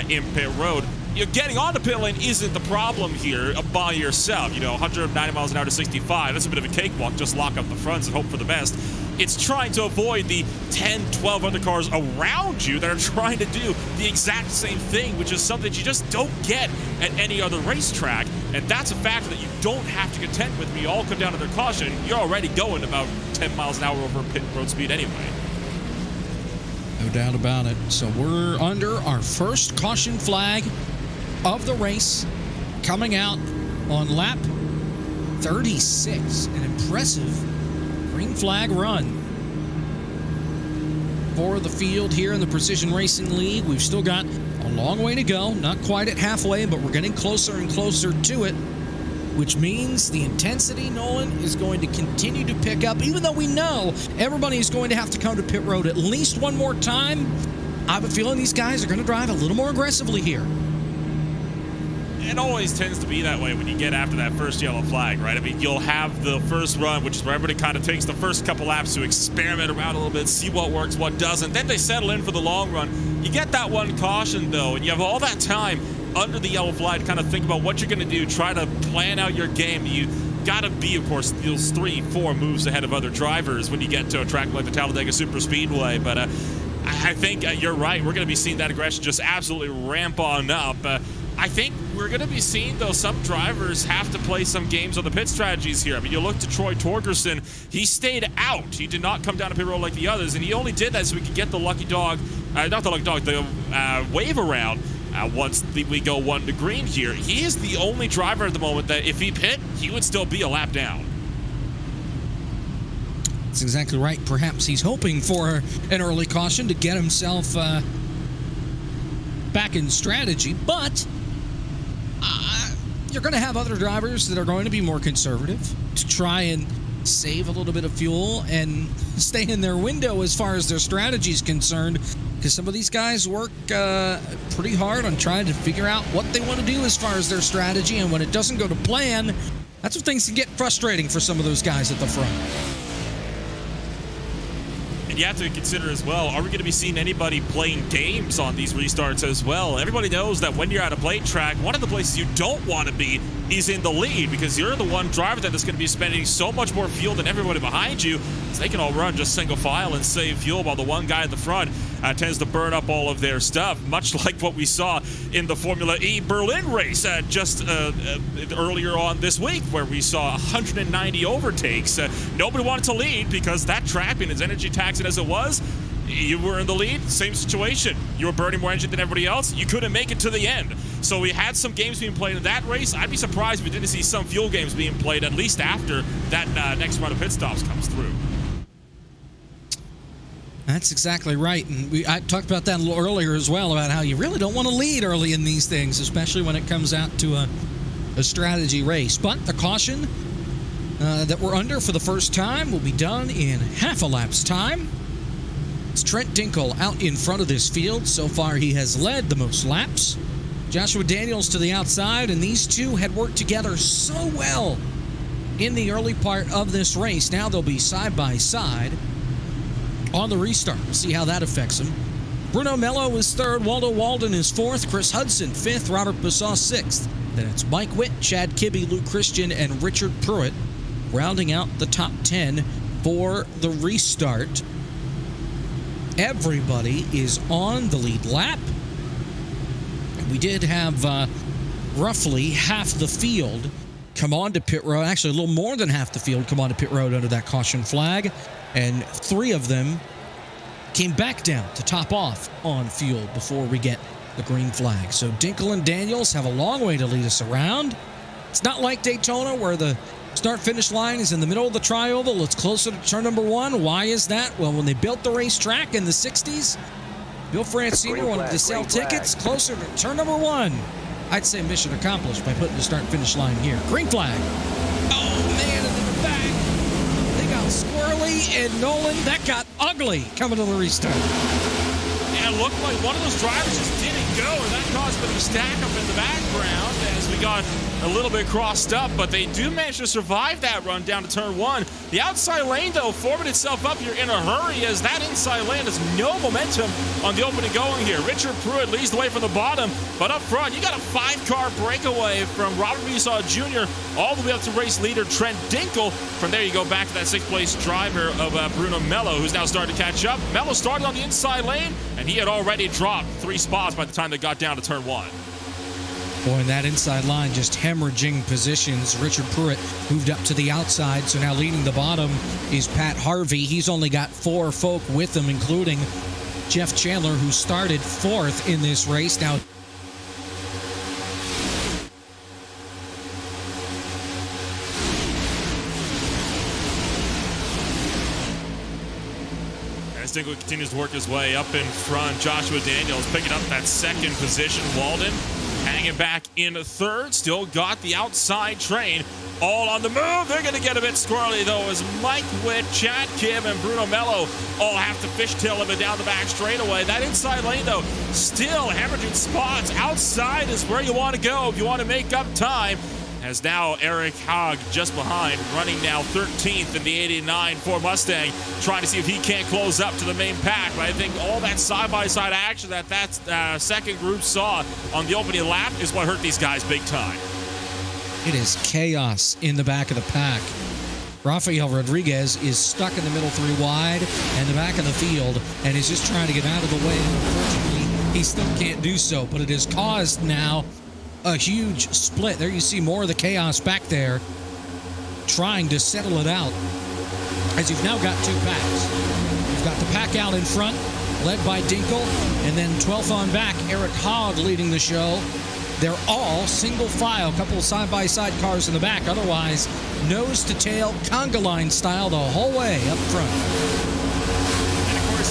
in pit road. You know, getting onto pit lane isn't the problem here by yourself. You know, 190 miles an hour to 65, that's a bit of a cakewalk. Just lock up the fronts and hope for the best. It's trying to avoid the 10, 12 other cars around you that are trying to do the exact same thing, which is something that you just don't get at any other racetrack. And that's a factor that you don't have to contend with. When you all come down to their caution, you're already going about 10 miles an hour over pit road speed anyway. No doubt about it. So we're under our first caution flag of the race, coming out on lap 36. An impressive green flag run for the field here in the Precision Racing League. We've still got a long way to go, not quite at halfway, but we're getting closer and closer to it, which means the intensity, Nolan, is going to continue to pick up, even though we know everybody is going to have to come to pit road at least one more time. I have a feeling these guys are going to drive a little more aggressively here. It always tends to be that way when you get after that first yellow flag, right? I mean, you'll have the first run, which is where everybody kind of takes the first couple laps to experiment around a little bit, see what works, what doesn't. Then they settle in for the long run. You get that one caution, though, and you have all that time under the yellow flag to kind of think about what you're going to do, try to plan out your game. You got to be, of course, those 3-4 moves ahead of other drivers when you get to a track like the Talladega Superspeedway. But I think you're right. We're going to be seeing that aggression just absolutely ramp on up. I think we're going to be seeing, though, some drivers have to play some games on the pit strategies here. I mean, you look to Troy Torgerson. He stayed out. He did not come down to pit road like the others, and he only did that so we could get the lucky dog, not the lucky dog, the wave around once we go 1 to green here. He is the only driver at the moment that if he pit, he would still be a lap down. That's exactly right. Perhaps he's hoping for an early caution to get himself back in strategy, but you're going to have other drivers that are going to be more conservative to try and save a little bit of fuel and stay in their window as far as their strategy is concerned, because some of these guys work pretty hard on trying to figure out what they want to do as far as their strategy, and when it doesn't go to plan, that's when things can get frustrating for some of those guys at the front. And you have to consider as well, are we going to be seeing anybody playing games on these restarts as well? Everybody knows that when you're at a plate track, one of the places you don't want to be is in the lead, because you're the one driver that is going to be spending so much more fuel than everybody behind you, so they can all run just single file and save fuel, while the one guy at the front tends to burn up all of their stuff, much like what we saw in the Formula E Berlin race just earlier on this week, where we saw 190 overtakes. Nobody wanted to lead because that track, being as energy taxing as it was, you were in the lead, same situation. You were burning more engine than everybody else. You couldn't make it to the end. So we had some games being played in that race. I'd be surprised if we didn't see some fuel games being played, at least after that next round of pit stops comes through. That's exactly right. And I talked about that a little earlier as well, about how you really don't want to lead early in these things, especially when it comes out to a strategy race. But the caution that we're under for the first time will be done in half a lap's time. It's Trent Dinkle out in front of this field. So far, he has led the most laps. Joshua Daniels to the outside, and these two had worked together so well in the early part of this race. Now they'll be side by side on the restart. We'll see how that affects them. Bruno Mello is third, Waldo Walden is fourth, Chris Hudson fifth, Robert Bassaw sixth. Then it's Mike Witt, Chad Kibbe, Luke Christian, and Richard Pruitt rounding out the top 10 for the restart. Everybody is on the lead lap. We did have roughly half the field come on to pit road. Actually, a little more than half the field come on to pit road under that caution flag. And 3 of them came back down to top off on fuel before we get the green flag. So Dinkle and Daniels have a long way to lead us around. It's not like Daytona where the start-finish line is in the middle of the tri-oval. It's closer to turn number 1. Why is that? Well, when they built the racetrack in the 60s, Bill Francini wanted to sell tickets closer to turn number 1. I'd say mission accomplished by putting the start-finish line here. Green flag. Oh, man, and in the back, they got squirrely, and Nolan, that got ugly coming to the restart. Yeah, it looked like one of those drivers just didn't go, and that caused a bit of a stack up in the background as we got a little bit crossed up, but they do manage to survive that run down to turn 1. The outside lane, though, forming itself up here in a hurry as that inside lane has no momentum on the opening going here. Richard Pruitt leads the way from the bottom, but up front, you got a 5-car breakaway from Robert Bassaw Jr. all the way up to race leader Trent Dinkle. From there, you go back to that 6th-place driver of Bruno Mello, who's now starting to catch up. Mello started on the inside lane, and he had already dropped 3 spots by the time they got down to turn 1. Boy, and that inside line just hemorrhaging positions. Richard Pruitt moved up to the outside, so now leading the bottom is Pat Harvey. He's only got 4 folk with him, including Jeff Chandler, who started 4th in this race. Now, as Dinkle continues to work his way up in front, Joshua Daniels picking up that 2nd position. Walden hanging back in 3rd. Still got the outside train all on the move. They're going to get a bit squirrely, though, as Mike Witt, Chad Kim, and Bruno Mello all have to fishtail him down the back straightaway. That inside lane, though, still hemorrhaging spots. Outside is where you want to go if you want to make up time. As now Eric Haag just behind, running now 13th in the 89 Ford Mustang, trying to see if he can't close up to the main pack. But I think all that side-by-side action that second group saw on the opening lap is what hurt these guys big time. it is chaos in the back of the pack. Rafael Rodriguez is stuck in the middle 3 wide and the back of the field and is just trying to get out of the way. Unfortunately, he still can't do so, but it has caused now a huge split. There you see more of the chaos back there trying to settle it out, as you've now got 2 packs. You've got the pack out in front, led by Dinkle, and then 12th on back, Eric Haag leading the show. They're all single file, couple of side-by-side cars in the back. Otherwise, nose to tail, conga line style the whole way up front.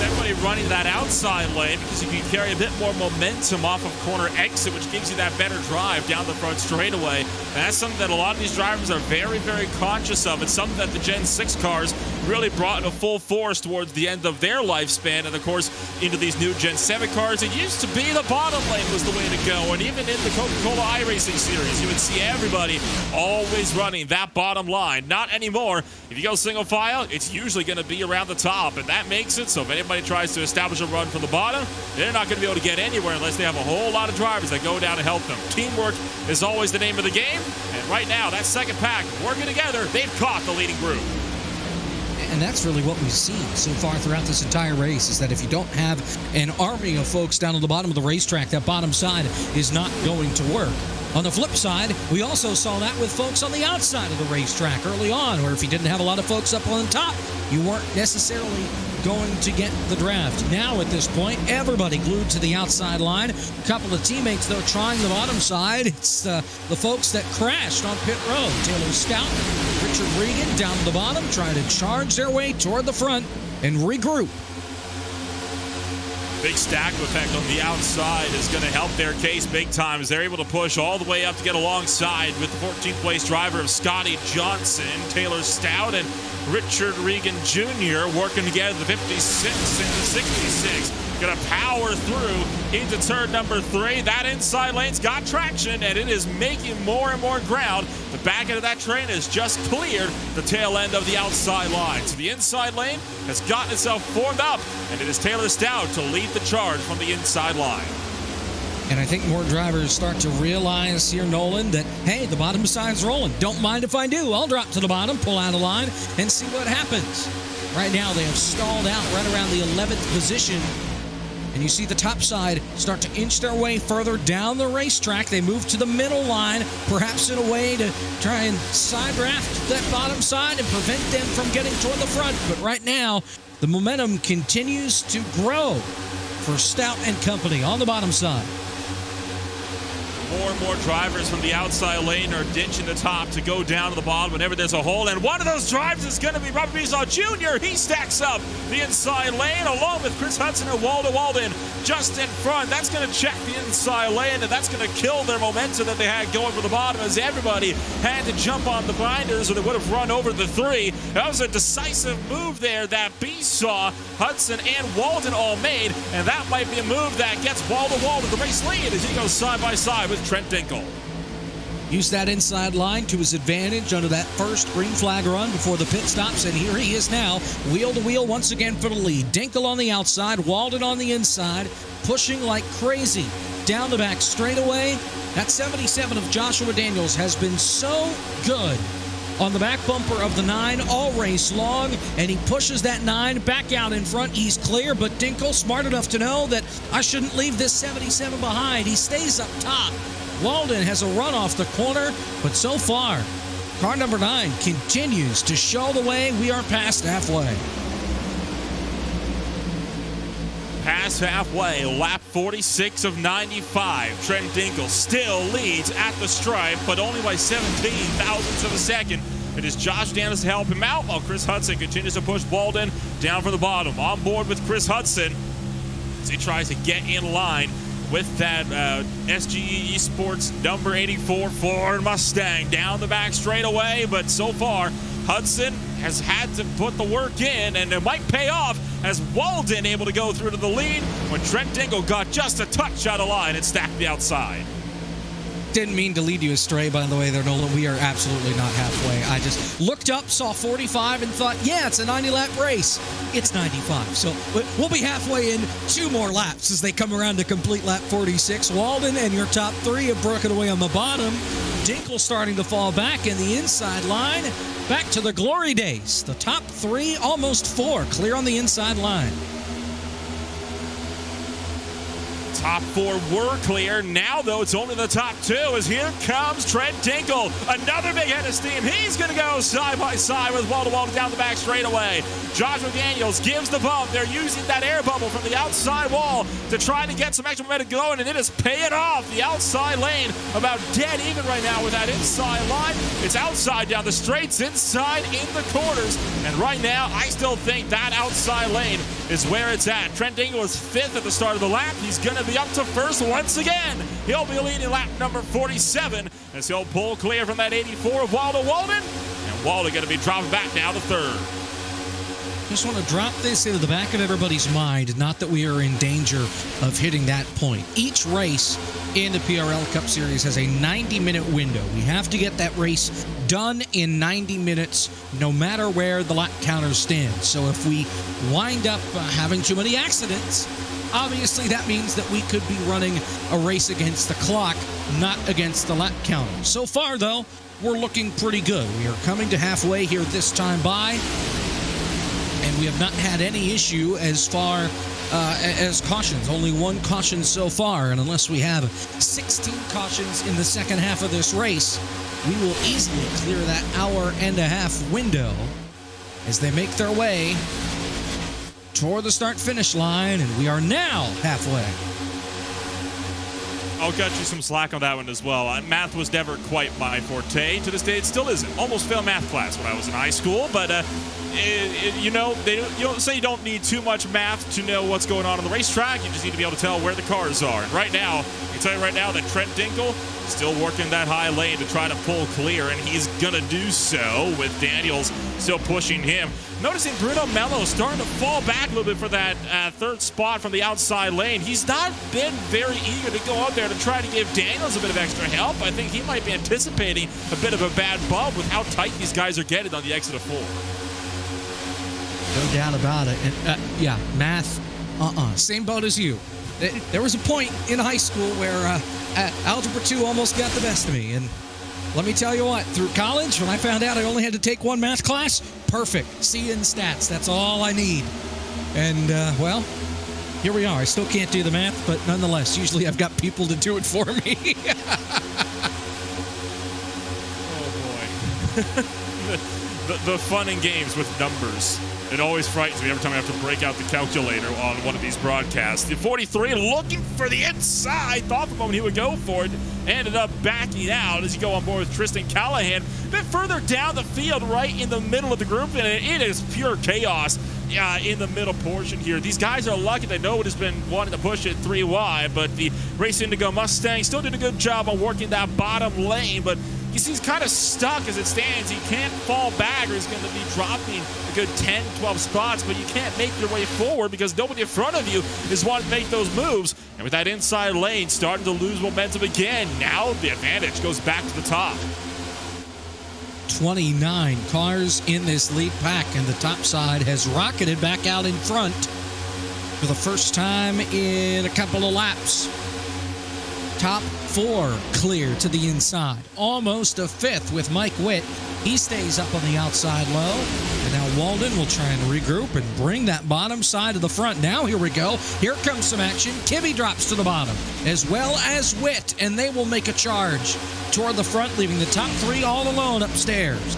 Everybody running that outside lane because you can carry a bit more momentum off of corner exit, which gives you that better drive down the front straightaway. And that's something that a lot of these drivers are very, very conscious of. It's something that the Gen 6 cars really brought into full force towards the end of their lifespan. And, of course, into these new Gen 7 cars, it used to be the bottom lane was the way to go. And even in the Coca-Cola iRacing series, you would see everybody always running that bottom line. Not anymore. If you go single file, it's usually going to be around the top. And that makes it so if anybody tries to establish a run from the bottom, they're not going to be able to get anywhere unless they have a whole lot of drivers that go down to help them. Teamwork is always the name of the game, and right now, that second pack working together, they've caught the leading group. And that's really what we've seen so far throughout this entire race, is that if you don't have an army of folks down on the bottom of the racetrack, that bottom side is not going to work. On the flip side, we also saw that with folks on the outside of the racetrack early on, where if you didn't have a lot of folks up on top, you weren't necessarily going to get the draft. Now, at this point, everybody glued to the outside line. A couple of teammates, though, trying the bottom side. It's the folks that crashed on pit road. Taylor Stout, Richard Regan down to the bottom, trying to charge their way toward the front and regroup. Big stack effect on the outside is going to help their case big time as they're able to push all the way up to get alongside with the 14th place driver of Scotty Johnson, Taylor Stout, and Richard Regan Jr. working together, the 56 and the 66. Going to power through into turn number 3. That inside lane's got traction, and it is making more and more ground. The back end of that train has just cleared the tail end of the outside line. So the inside lane has gotten itself formed up, and it is Taylor Stout to lead the charge from the inside line. And I think more drivers start to realize here, Nolan, that, hey, the bottom side's rolling. Don't mind if I do. I'll drop to the bottom, pull out of line, and see what happens. Right now, they have stalled out right around the 11th position. And you see the top side start to inch their way further down the racetrack. They move to the middle line, perhaps in a way to try and side draft that bottom side and prevent them from getting toward the front. But right now, the momentum continues to grow for Stout and company on the bottom side. More and more drivers from the outside lane are ditching the top to go down to the bottom whenever there's a hole. And one of those drivers is going to be Robert Beasaw Jr. He stacks up the inside lane along with Chris Hudson and Walden just in front. That's going to check the inside lane, and that's going to kill their momentum that they had going for the bottom as everybody had to jump on the binders or they would have run over the 3. That was a decisive move there that Beasaw, Hudson, and Walden all made, and that might be a move that gets Walden the race lead as he goes side by side with Trent Dinkel. Used that inside line to his advantage under that first green flag run before the pit stops, and here he is now, wheel to wheel once again for the lead. Dinkel on the outside, Walden on the inside, pushing like crazy down the back straightaway. That 77 of Joshua Daniels has been so good on the back bumper of the 9 all race long, and he pushes that 9 back out in front. He's clear, but Dinkel smart enough to know that I shouldn't leave this 77 behind. He stays up top. Walden has a run off the corner, but so far, car number 9 continues to show the way. We are past halfway. Past halfway, lap 46 of 95. Trent Dinkel still leads at the stripe, but only by 17 thousandths of a second. It is Josh Daniels to help him out, while Chris Hudson continues to push Walden down from the bottom. On board with Chris Hudson as he tries to get in line with that SGE Esports number 84 Ford Mustang down the back straightaway, but so far Hudson has had to put the work in, and it might pay off as Walden able to go through to the lead when Trent Dinkel got just a touch out of line and stacked the outside. Didn't mean to lead you astray, by the way, there, Nolan. We are absolutely not halfway. I just looked up, saw 45, and thought, yeah, it's a 90-lap race. It's 95. So we'll be halfway in 2 more laps as they come around to complete lap 46. Walden and your top 3 have broken away on the bottom. Dinkel starting to fall back in the inside line. Back to the glory days. The top 3, almost 4, clear on the inside line. Top 4 were clear. Now, though, it's only the top 2 as here comes Trent Dinkel. Another big head of steam. He's going to go side by side with Walden down the back straightaway. Joshua Daniels gives the bump. They're using that air bubble from the outside wall to try to get some extra momentum going, and it is paying off. The outside lane about dead even right now with that inside line. It's outside down the straights, inside in the corners, and right now I still think that outside lane is where it's at. Trent Dinkel was 5th at the start of the lap. He's going to be up to 1st once again. He'll be leading lap number 47 as he'll pull clear from that 84 of Walden. And Walden going to be dropping back now to 3rd. Just want to drop this into the back of everybody's mind, not that we are in danger of hitting that point. Each race in the PRL Cup Series has a 90-minute window. We have to get that race done in 90 minutes, no matter where the lap counter stands. So if we wind up having too many accidents, obviously that means that we could be running a race against the clock, not against the lap counter. So far, though, we're looking pretty good. We are coming to halfway here this time by, and we have not had any issue as far as cautions. Only 1 caution so far, and unless we have 16 cautions in the second half of this race, we will easily clear that hour-and-a-half window as they make their way toward the start-finish line, and we are now halfway. I'll cut you some slack on that one as well. Math was never quite my forte. To this day, it still isn't. Almost failed math class when I was in high school, but you don't say you don't need too much math to know what's going on the racetrack. You just need to be able to tell where the cars are. And right now, I can tell you right now that Trent Dinkle still working that high lane to try to pull clear, and he's going to do so with Daniels still pushing him. Noticing Bruno Mello starting to fall back a little bit for that third spot from the outside lane. He's not been very eager to go up there to try to give Daniels a bit of extra help. I think he might be anticipating a bit of a bad bump with how tight these guys are getting on the exit of 4. No doubt about it. And, yeah, math, same boat as you. There was a point in high school where Algebra 2 almost got the best of me. And let me tell you what, through college, when I found out I only had to take one math class, perfect. C in stats, that's all I need. And, well, here we are. I still can't do the math, but nonetheless, usually I've got people to do it for me. Oh, boy. the fun and games with numbers. It always frightens me every time I have to break out the calculator on one of these broadcasts. The 43 looking for the inside. Thought for a moment he would go for it. Ended up backing out as you go on board with Tristan Callahan. A bit further down the field, right in the middle of the group, and it is pure chaos in the middle portion here. These guys are lucky. They know it has been wanting to push it 3 wide, but the Race Indigo Mustang still did a good job on working that bottom lane, but you see he's kind of stuck as it stands. He can't fall back or he's going to be dropping a good 10, 12 spots, but you can't make your way forward because nobody in front of you is wanting to make those moves. And with that inside lane starting to lose momentum again, now the advantage goes back to the top. 29 cars in this lead pack, and the top side has rocketed back out in front for the first time in a couple of laps. Top 4 clear to the inside. Almost a 5th with Mike Witt. He stays up on the outside low. And now Walden will try and regroup and bring that bottom side to the front. Now here we go. Here comes some action. Kibbe drops to the bottom, as well as Witt, and they will make a charge toward the front, leaving the top 3 all alone upstairs.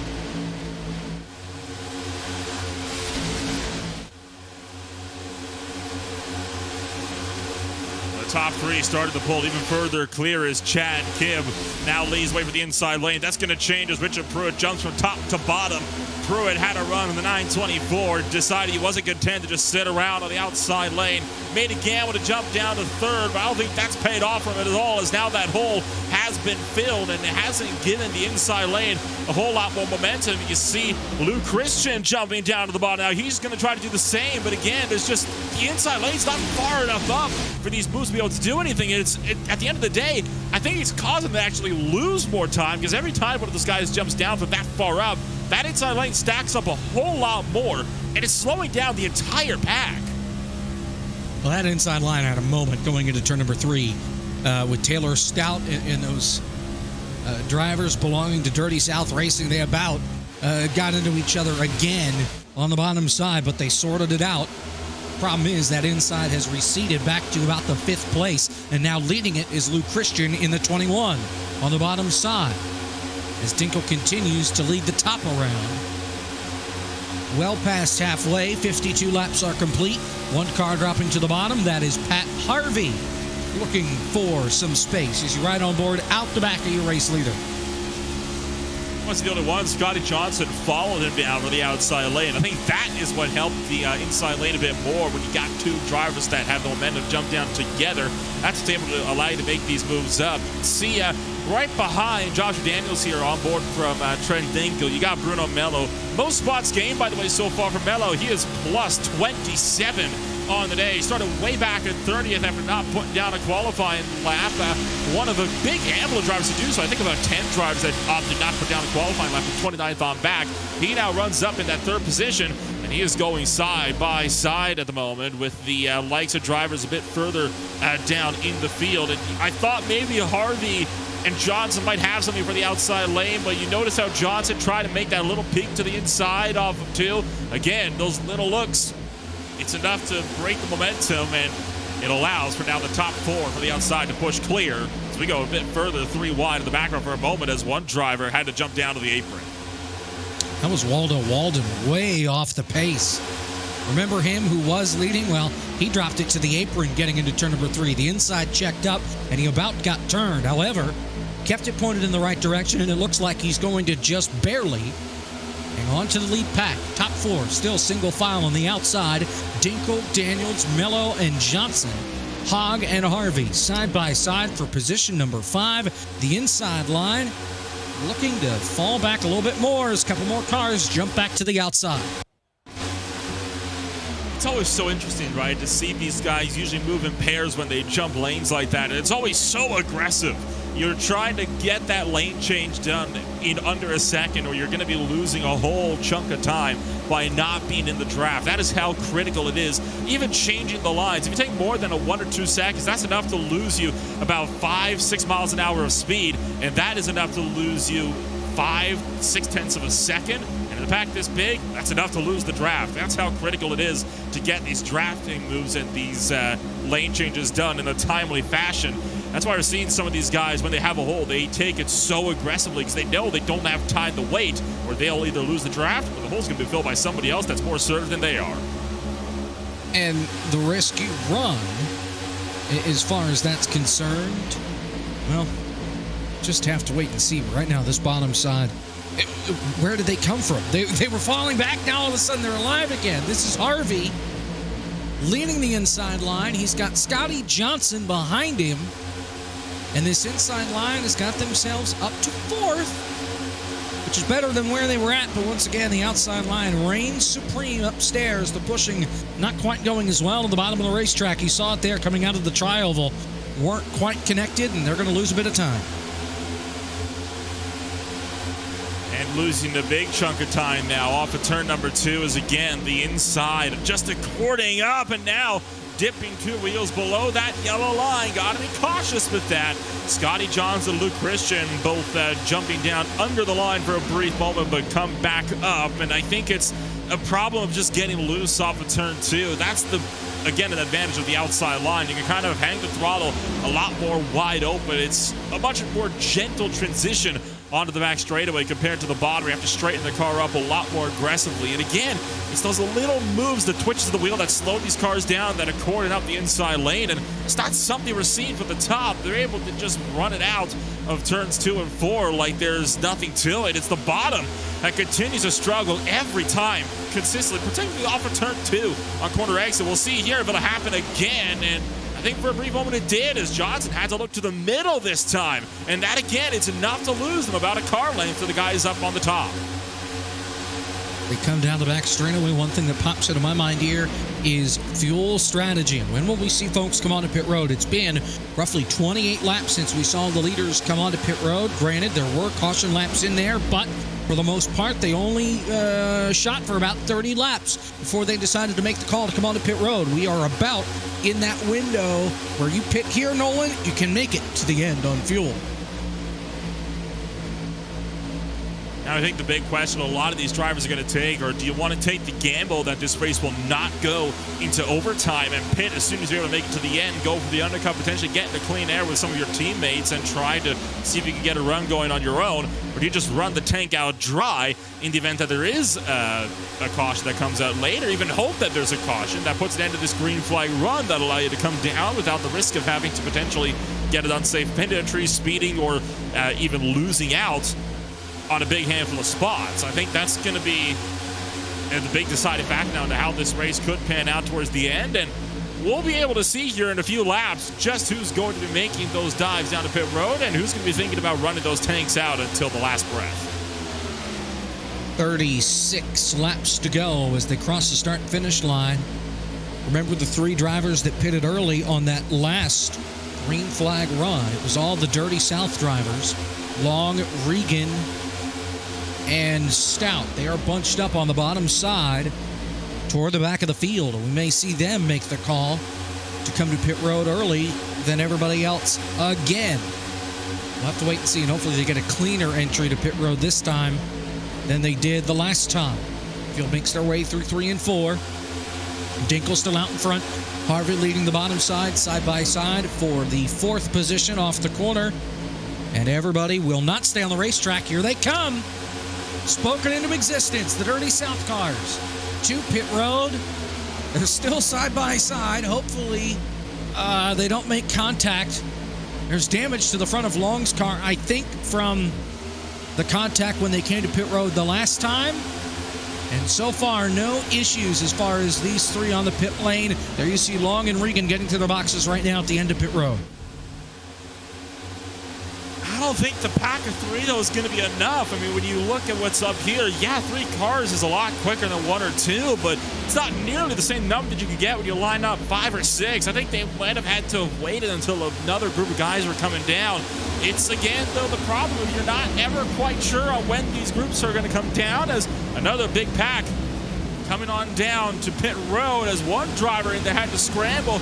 Top 3 started to pull even further clear as Chad Kibb now leads way for the inside lane. That's going to change as Richard Pruitt jumps from top to bottom. Pruitt had a run in the 924, decided he wasn't content to just sit around on the outside lane. Made a gamble to jump down to 3rd, but I don't think that's paid off from it at all, as now that hole has been filled and it hasn't given the inside lane a whole lot more momentum. You see Lou Christian jumping down to the bottom. Now he's going to try to do the same, but again, there's just the inside lane's not far enough up for these boosts to be able to do anything. At the end of the day, I think it's caused them to actually lose more time, because every time one of those guys jumps down from that far up, that inside lane stacks up a whole lot more, and it's slowing down the entire pack. Well, that inside line had a moment going into turn number 3 with Taylor Stout and those drivers belonging to Dirty South Racing. They about got into each other again on the bottom side, but they sorted it out. Problem is that inside has receded back to about the 5th place, and now leading it is Lou Christian in the 21 on the bottom side, as Dinkle continues to lead the top around. Well past halfway, 52 laps are complete. 1 car dropping to the bottom. That is Pat Harvey, looking for some space as you ride on board out the back of your race leader. Once the only one, Scotty Johnson followed him down to the outside lane. I think that is what helped the inside lane a bit more when you got 2 drivers that have the momentum jump down together. That's able to allow you to make these moves up. See, right behind Josh Daniels here on board from Trent Dinkle, you got Bruno Mello. Most spots gained, by the way, so far for Mello. He is plus 27 on the day. He started way back at 30th after not putting down a qualifying lap. One of a big handful of drivers to do so. I think about 10 drivers that opted not to put down a qualifying lap from 29th on back. He now runs up in that 3rd position, and he is going side by side at the moment with the likes of drivers a bit further down in the field. And I thought maybe Harvey and Johnson might have something for the outside lane, but you notice how Johnson tried to make that little peek to the inside off of 2. Again, those little looks, it's enough to break the momentum, and it allows for now the top 4 for the outside to push clear as we go a bit further 3 wide in the background for a moment as one driver had to jump down to the apron. That was Waldo Walden way off the pace. Remember him who was leading? Well, he dropped it to the apron getting into turn number 3. The inside checked up, and he about got turned. However, kept it pointed in the right direction, and it looks like he's going to just barely hang on to the lead pack. Top 4, still single file on the outside. Dinkle, Daniels, Mello, and Johnson. Hogg and Harvey side by side for position number 5. The inside line looking to fall back a little bit more as a couple more cars jump back to the outside. It's always so interesting, right, to see these guys usually move in pairs when they jump lanes like that. And it's always so aggressive. You're trying to get that lane change done in under a second, or you're going to be losing a whole chunk of time by not being in the draft. That is how critical it is. Even changing the lines, if you take more than 1 or 2 seconds, that's enough to lose you about 5-6 miles an hour of speed, and that is enough to lose you 5-6 tenths of a second. And in a pack this big, that's enough to lose the draft. That's how critical it is to get these drafting moves and these lane changes done in a timely fashion. That's why we're seeing some of these guys, when they have a hole, they take it so aggressively because they know they don't have time to wait, or they'll either lose the draft or the hole's going to be filled by somebody else that's more assertive than they are. And the risk you run, as far as that's concerned, well, just have to wait and see. Right now, this bottom side, where did they come from? They were falling back. Now all of a sudden they're alive again. This is Harvey leading the inside line. He's got Scotty Johnson behind him. And this inside line has got themselves up to 4th, which is better than where they were at. But once again, the outside line reigns supreme upstairs. The pushing not quite going as well at the bottom of the racetrack. You saw it there coming out of the tri-oval. Weren't quite connected, and they're going to lose a bit of time. And losing a big chunk of time now off of turn number 2 is again the inside, just according up, and now dipping 2 wheels below that yellow line. Got to be cautious with that. Scotty Johnson, Luke Christian, both jumping down under the line for a brief moment, but come back up. And I think it's a problem of just getting loose off of turn 2. That's again, an advantage of the outside line. You can kind of hang the throttle a lot more wide open. It's a much more gentle transition onto the back straightaway compared to the bottom. You have to straighten the car up a lot more aggressively. And again, it's those little moves, the twitches of the wheel that slow these cars down, that are cording up the inside lane. And it's not something we're seeing from the top. They're able to just run it out of turns 2 and 4 like there's nothing to it. It's the bottom that continues to struggle every time, consistently, particularly off of turn 2 on corner exit. We'll see here if it'll happen again. And I think for a brief moment it did, as Johnson had to look to the middle this time. And that, again, it's enough to lose them about a car length to the guys up on the top. They come down the back straightaway. One thing that pops into my mind here is fuel strategy. And when will we see folks come onto pit road? It's been roughly 28 laps since we saw the leaders come onto pit road. Granted, there were caution laps in there, but for the most part, they only shot for about 30 laps before they decided to make the call to come onto pit road. We are about in that window where you pit here, Nolan, you can make it to the end on fuel. Now, I think the big question a lot of these drivers are going to take, or do you want to take the gamble that this race will not go into overtime and pit as soon as you're able to make it to the end, go for the undercut, potentially get into clean air with some of your teammates and try to see if you can get a run going on your own? Or do you just run the tank out dry in the event that there is a caution that comes out later, even hope that there's a caution that puts an end to this green flag run that allow you to come down without the risk of having to potentially get an unsafe pit entry, speeding, or even losing out on a big handful of spots? I think that's going to be the big deciding factor now into how this race could pan out towards the end. And we'll be able to see here in a few laps just who's going to be making those dives down to pit road and who's going to be thinking about running those tanks out until the last breath. 36 laps to go as they cross the start-finish line. Remember the 3 drivers that pitted early on that last green flag run? It was all the Dirty South drivers. Long, Regan, and Stout. They are bunched up on the bottom side toward the back of the field. We may see them make the call to come to pit road early than everybody else again. We'll have to wait and see, and hopefully they get a cleaner entry to pit road this time than they did the last time. Field makes their way through 3 and 4. Dinkle still out in front. Harvey leading the bottom side by side for the 4th position off the corner. And everybody will not stay on the racetrack. Here they come. spoken into existence. The Dirty South cars to pit road. They're still side by side. Hopefully, they don't make contact. There's damage to the front of Long's car, I think, from the contact when they came to pit road the last time. And so far, no issues as far as these three on the pit lane. There you see Long and Regan getting to the boxes right now at the end of pit road. I don't think the pack of three, though, is going to be enough. I mean, when you look at what's up here, yeah, 3 cars is a lot quicker than 1 or 2, but it's not nearly the same number that you could get when you line up 5 or 6. I think they might have had to have waited until another group of guys were coming down. It's, again, though, the problem is you're not ever quite sure on when these groups are going to come down, as another big pack coming on down to pit road as one driver in there had to scramble.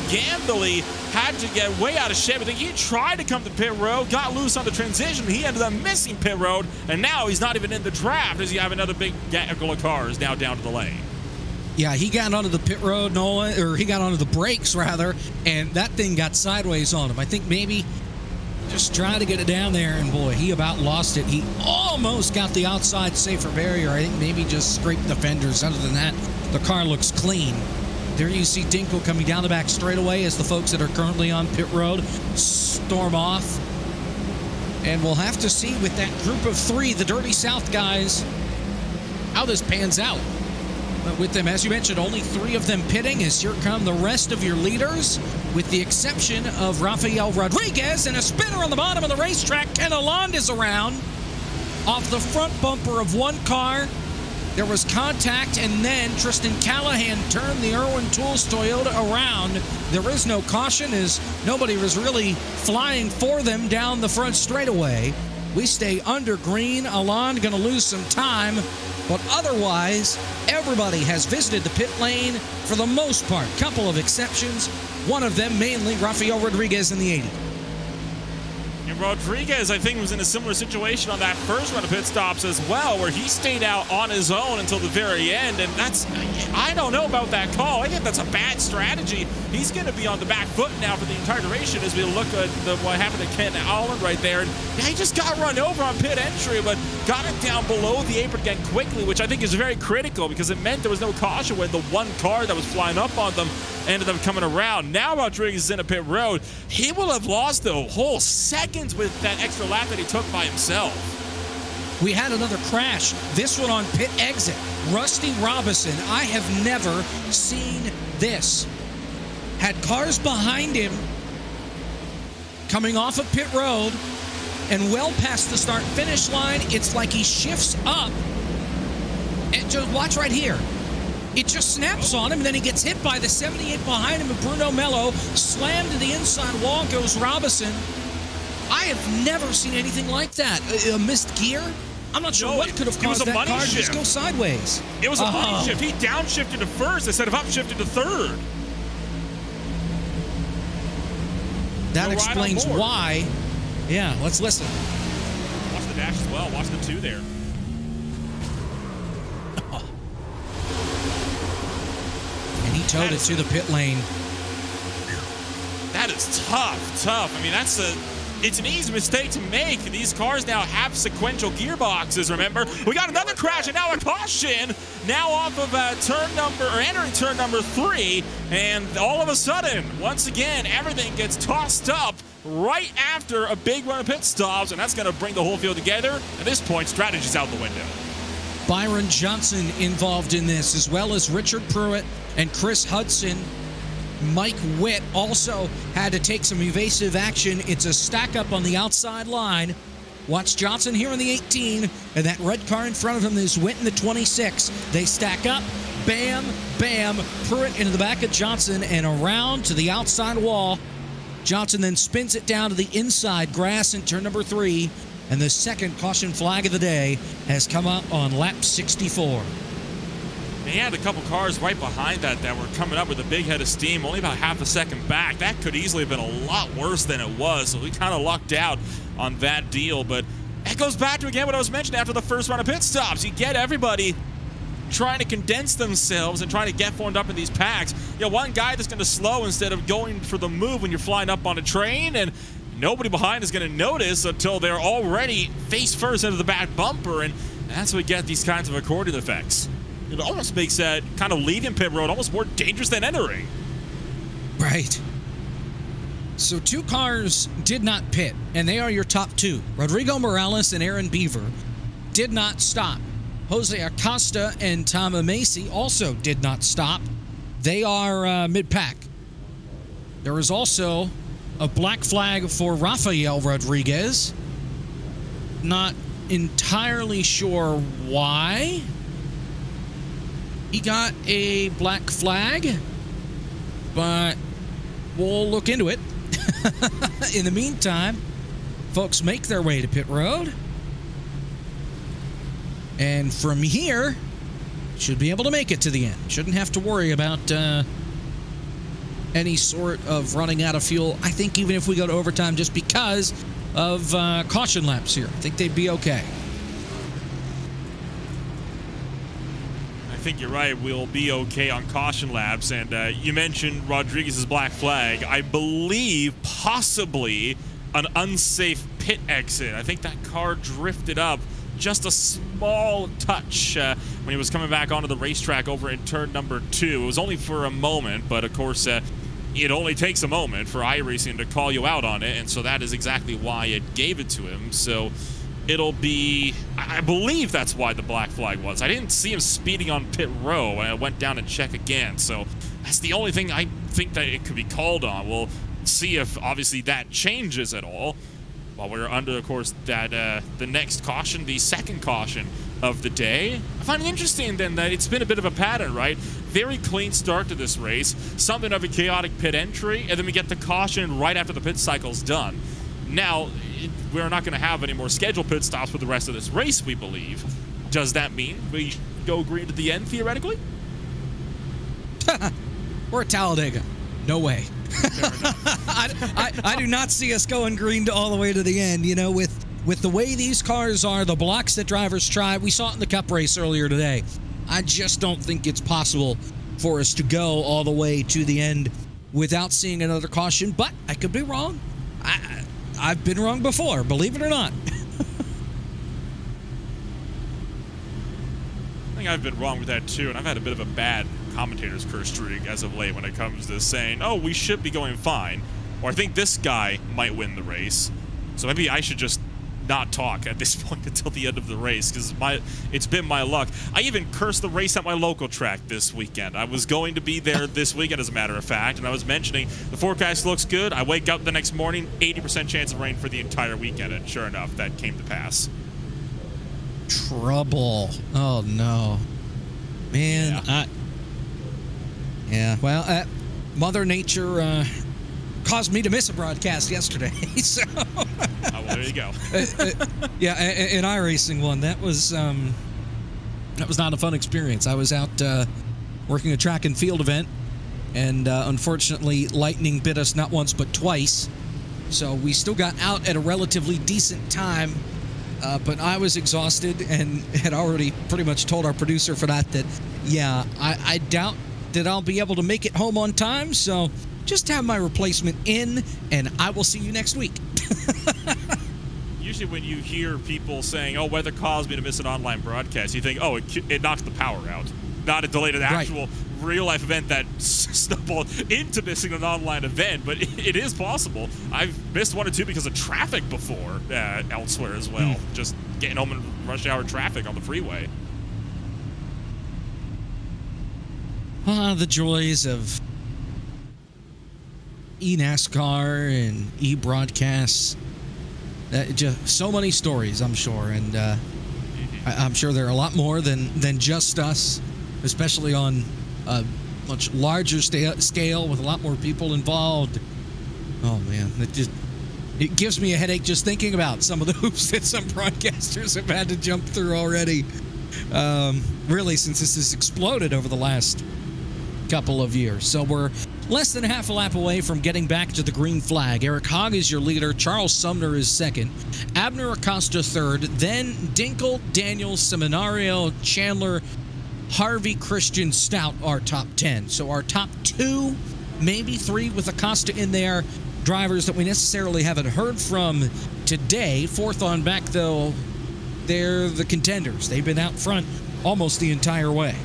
Gambly had to get way out of shape. I think he tried to come to pit road, got loose on the transition. He ended up missing pit road, and now he's not even in the draft as you have another big gaggle of cars now down to the lane. Yeah, he got onto the pit road, Nolan, or he got onto the brakes, rather, and that thing got sideways on him. I think maybe just trying to get it down there, and boy, he about lost it. He almost got the outside safer barrier. I think maybe just scraped the fenders. Other than that, the car looks clean. There you see Dinkle coming down the back straightaway as the folks that are currently on pit road storm off. And we'll have to see with that group of 3, the Dirty South guys, how this pans out. But with them, as you mentioned, only 3 of them pitting as here come the rest of your leaders, with the exception of Rafael Rodriguez and a spinner on the bottom of the racetrack. Ken Alond is around off the front bumper of one car. There was contact, and then Tristan Callahan turned the Irwin Tools Toyota around. There is no caution as nobody was really flying for them down the front straightaway. We stay under green. Alond going to lose some time. But otherwise, everybody has visited the pit lane for the most part. Couple of exceptions. One of them mainly Rafael Rodriguez in the 80. And Rodriguez, I think, was in a similar situation on that first run of pit stops as well, where he stayed out on his own until the very end. And that's, I don't know about that call. I think that's a bad strategy. He's going to be on the back foot now for the entire duration as we look at what happened to Ken Allen right there. And yeah, he just got run over on pit entry, but got it down below the apron again quickly, which I think is very critical because it meant there was no caution when the one car that was flying up on them ended up coming around. Now Rodriguez is in a pit road. He will have lost the whole seconds with that extra lap that he took by himself. We had another crash, this one on pit exit. Rusty Robinson, I have never seen this. Had cars behind him coming off of pit road and well past the start-finish line. It's like he shifts up. And just watch right here. It just snaps on him, and then he gets hit by the 78 behind him of Bruno Mello. Slammed to the inside wall goes Robinson. I have never seen anything like that. A missed gear? I'm not sure what could have caused that car to just go sideways. It was a money shift. He downshifted to first instead of upshifted to third. That explains why. Yeah, let's listen. Watch the dash as well. Watch the 2 there. And he towed it to the pit lane. That is tough. I mean, it's an easy mistake to make. These cars now have sequential gearboxes, remember? We got another crash and now a caution. Now off of entering turn number 3. And all of a sudden, once again, everything gets tossed up right after a big run of pit stops. And that's going to bring the whole field together. At this point, strategy's out the window. Byron Johnson involved in this, as well as Richard Pruitt and Chris Hudson. Mike Witt also had to take some evasive action. It's a stack up on the outside line. Watch Johnson here in the 18, and that red car in front of him is Witt in the 26. They stack up, bam, bam, Pruitt into the back of Johnson and around to the outside wall. Johnson then spins it down to the inside grass in turn number 3, and the second caution flag of the day has come up on lap 64. They had a couple cars right behind that were coming up with a big head of steam, only about half a second back. That could easily have been a lot worse than it was, so we kind of lucked out on that deal. But that goes back to, again, what I was mentioning after the first round of pit stops. You get everybody trying to condense themselves and trying to get formed up in these packs. You know, one guy that's going to slow instead of going for the move when you're flying up on a train, and nobody behind is going to notice until they're already face first into the back bumper. And That's what we get these kinds of accordion effects. It almost makes that kind of leaving pit road almost more dangerous than entering. Right. So 2 cars did not pit, and they are your top 2. Rodrigo Morales and Aaron Beaver did not stop. Jose Acosta and Tom Macy also did not stop. They are mid-pack. There is also a black flag for Rafael Rodriguez. Not entirely sure why he got a black flag, but we'll look into it. In the meantime, folks make their way to pit road. And from here, should be able to make it to the end. Shouldn't have to worry about any sort of running out of fuel. I think even if we go to overtime just because of caution laps here, I think they'd be okay. I think you're right. We'll be okay on caution laps. And you mentioned Rodriguez's black flag. I believe possibly an unsafe pit exit. I think that car drifted up just a small touch when he was coming back onto the racetrack over in turn number 2. It was only for a moment, but of course it only takes a moment for iRacing to call you out on it, and so that is exactly why it gave it to him. So it'll be, I believe that's why the black flag was. I didn't see him speeding on pit row, and I went down and checked again. So that's the only thing I think that it could be called on. We'll see if obviously that changes at all. While we're under, of course, that the next caution, the second caution of the day. I find it interesting then that it's been a bit of a pattern, right? Very clean start to this race, something of a chaotic pit entry, and then we get the caution right after the pit cycle's done. Now, we're not going to have any more scheduled pit stops for the rest of this race, we believe. Does that mean we go green to the end, theoretically? We're at Talladega. No way. I do not see us going green to all the way to the end. You know, with the way these cars are, the blocks that drivers try, we saw it in the Cup race earlier today. I just don't think it's possible for us to go all the way to the end without seeing another caution, but I could be wrong. I've been wrong before, believe it or not. I think I've been wrong with that too, and I've had a bit of a bad commentator's curse streak as of late when it comes to saying, oh, we should be going fine, or I think this guy might win the race. So maybe I should just not talk at this point until the end of the race, because it's been my luck. I even cursed the race at my local track this weekend. I was going to be there this weekend, as a matter of fact, and I was mentioning the forecast looks good. I wake up the next morning, 80% chance of rain for the entire weekend, and sure enough, that came to pass. Trouble. Oh, no. Man, yeah. Yeah, well, Mother Nature caused me to miss a broadcast yesterday, so... Oh, well, there you go. Yeah, an iRacing one. That was not a fun experience. I was out working a track and field event, and unfortunately, lightning bit us not once but twice. So we still got out at a relatively decent time, but I was exhausted and had already pretty much told our producer for that, yeah, I doubt that I'll be able to make it home on time, so just have my replacement in, and I will see you next week. Usually when you hear people saying, oh, weather caused me to miss an online broadcast, you think, oh, it knocked the power out. Not a delayed an actual real-life event that snowballed into missing an online event, but it is possible. I've missed one or two because of traffic before elsewhere as well, just getting home in rush hour traffic on the freeway. The joys of NASCAR and e-broadcasts. Just so many stories, I'm sure, and I'm sure there are a lot more than just us, especially on a much larger scale with a lot more people involved. Oh man, it gives me a headache just thinking about some of the hoops that some broadcasters have had to jump through already. Really, since this has exploded over the last couple of years. So we're less than half a lap away from getting back to the green flag. Eric Hogg is your leader. Charles Sumner is second. Abner Acosta third. Then Dinkel, Daniels, Seminario, Chandler, Harvey, Christian, Stout are top 10. So our top 2, maybe 3 with Acosta in there. Drivers that we necessarily haven't heard from today. Fourth on back, though, they're the contenders. They've been out front almost the entire way.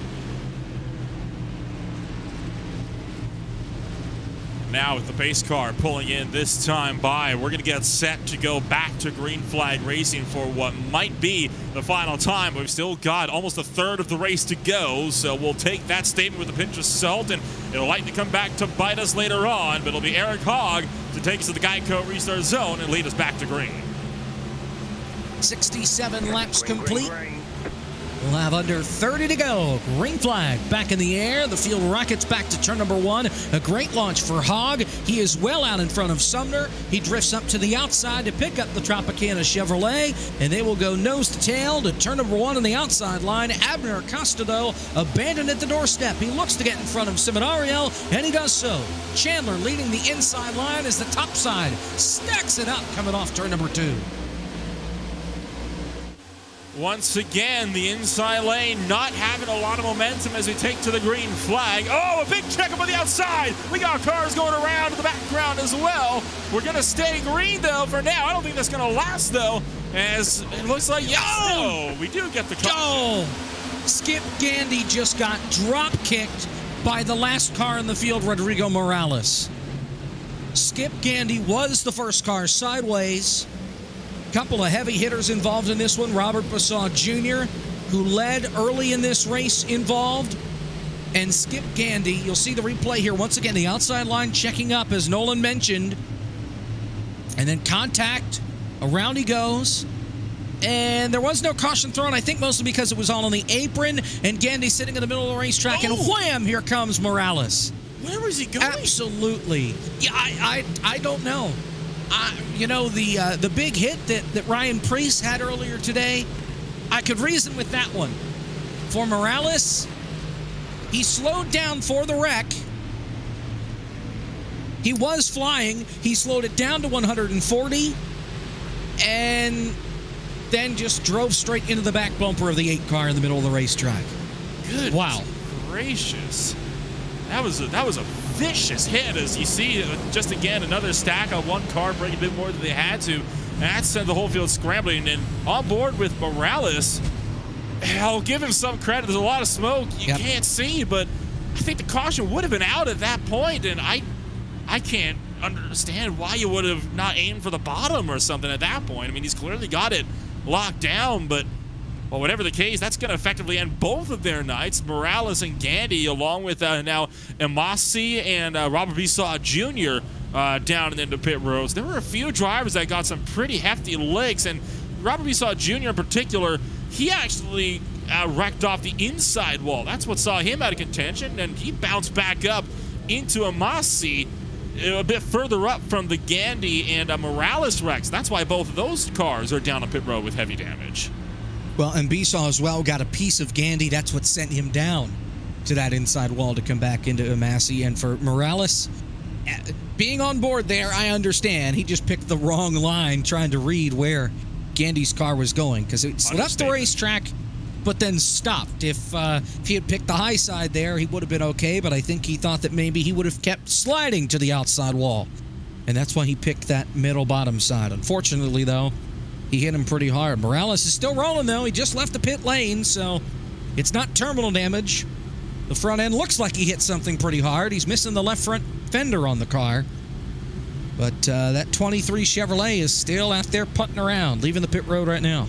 Now with the pace car pulling in this time by, we're going to get set to go back to green flag racing for what might be the final time. We've still got almost a third of the race to go, so we'll take that statement with a pinch of salt, and it'll likely come back to bite us later on, but it'll be Eric Hogg to take us to the Geico restart zone and lead us back to green. 67 laps complete. We'll have under 30 to go. Green flag back in the air. The field rockets back to turn number 1. A great launch for Hogg. He is well out in front of Sumner. He drifts up to the outside to pick up the Tropicana Chevrolet, and they will go nose to tail to turn number 1 on the outside line. Abner Costado abandoned at the doorstep. He looks to get in front of Seminario, and he does so. Chandler leading the inside line as the top side stacks it up coming off turn number 2. Once again, the inside lane not having a lot of momentum as we take to the green flag. Oh, a big checkup on the outside. We got cars going around in the background as well. We're going to stay green, though, for now. I don't think that's going to last, though, as it looks like, we do get the car. Oh! Skip Gandy just got drop-kicked by the last car in the field, Rodrigo Morales. Skip Gandy was the first car sideways. Couple of heavy hitters involved in this one. Robert Basaw Jr., who led early in this race, involved. And Skip Gandy, you'll see the replay here. Once again, the outside line checking up, as Nolan mentioned. And then contact. Around he goes. And there was no caution thrown, I think mostly because it was all on the apron. And Gandy sitting in the middle of the racetrack. And wham, here comes Morales. Where was he going? Absolutely. Yeah, I don't know. The big hit that Ryan Preece had earlier today, I could reason with that one. For Morales, he slowed down for the wreck. He was flying. He slowed it down to 140 and then just drove straight into the back bumper of the 8 car in the middle of the racetrack. Good. Wow. Gracious. That was a vicious hit, as you see. Just again, another stack on one car, breaking a bit more than they had to. And that sent the whole field scrambling. And on board with Morales, I'll give him some credit. There's a lot of smoke you can't see, but I think the caution would have been out at that point. And I can't understand why you would have not aimed for the bottom or something at that point. I mean, he's clearly got it locked down, but well, whatever the case, that's going to effectively end both of their nights. Morales and Gandy, along with now Amasi and Robert Basaw Jr. Down into pit roads. There were a few drivers that got some pretty hefty licks, and Robert Basaw Jr. in particular, he actually wrecked off the inside wall. That's what saw him out of contention, and he bounced back up into Amasi a bit further up from the Gandy and Morales wrecks. That's why both of those cars are down a pit road with heavy damage. Well, and Basaw as well got a piece of Gandy. That's what sent him down to that inside wall to come back into Amasi. And for Morales, being on board there, I understand. He just picked the wrong line trying to read where Gandy's car was going, because it left the racetrack but then stopped. If he had picked the high side there, he would have been okay, but I think he thought that maybe he would have kept sliding to the outside wall. And that's why he picked that middle bottom side. Unfortunately, though, he hit him pretty hard. Morales is still rolling, though. He just left the pit lane, so it's not terminal damage. The front end looks like he hit something pretty hard. He's missing the left front fender on the car. But that 23 Chevrolet is still out there putting around, leaving the pit road right now.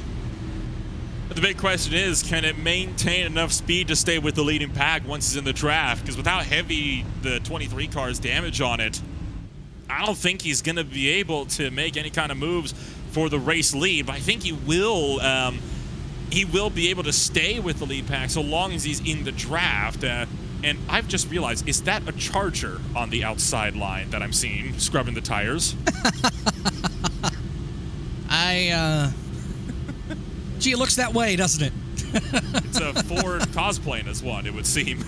But the big question is, can it maintain enough speed to stay with the leading pack once it's in the draft? Because with how heavy the 23 car's damage on it, I don't think he's going to be able to make any kind of moves for the race lead, but I think he will be able to stay with the lead pack so long as he's in the draft. And I've just realized, is that a Charger on the outside line that I'm seeing scrubbing the tires? Gee, it looks that way, doesn't it? It's a Ford cosplaying as one, it would seem.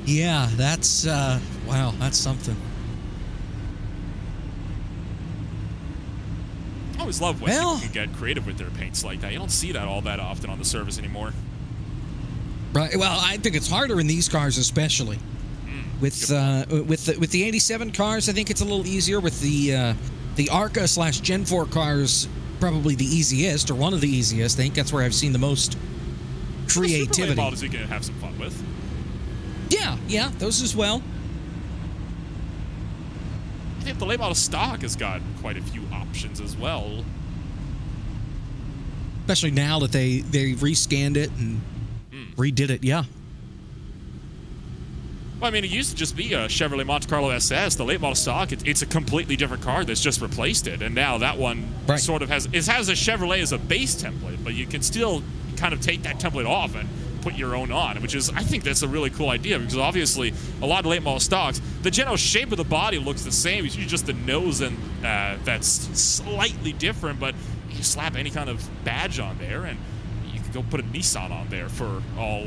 Yeah, that's, wow, that's something. I always love when people can get creative with their paints like that. You don't see that all that often on the surface anymore. Right. Well, I think it's harder in these cars, especially with the '87 cars. I think it's a little easier with the ARCA / Gen 4 cars. probably the easiest, or one of the easiest. I think that's where I've seen the most creativity. The Super models you can have some fun with. Yeah, those as well. I think the late model stock has got quite a few options as well. Especially now that they rescanned it and redid it, yeah. Well, I mean, it used to just be a Chevrolet Monte Carlo SS. The late model stock, it's a completely different car that's just replaced it. And now that one sort of has a Chevrolet as a base template, but you can still kind of take that template off and put your own on, which is, I think that's a really cool idea, because obviously a lot of late model stocks, the general shape of the body looks the same. It's usually just the nose and that's slightly different, but you slap any kind of badge on there and you can go put a Nissan on there for all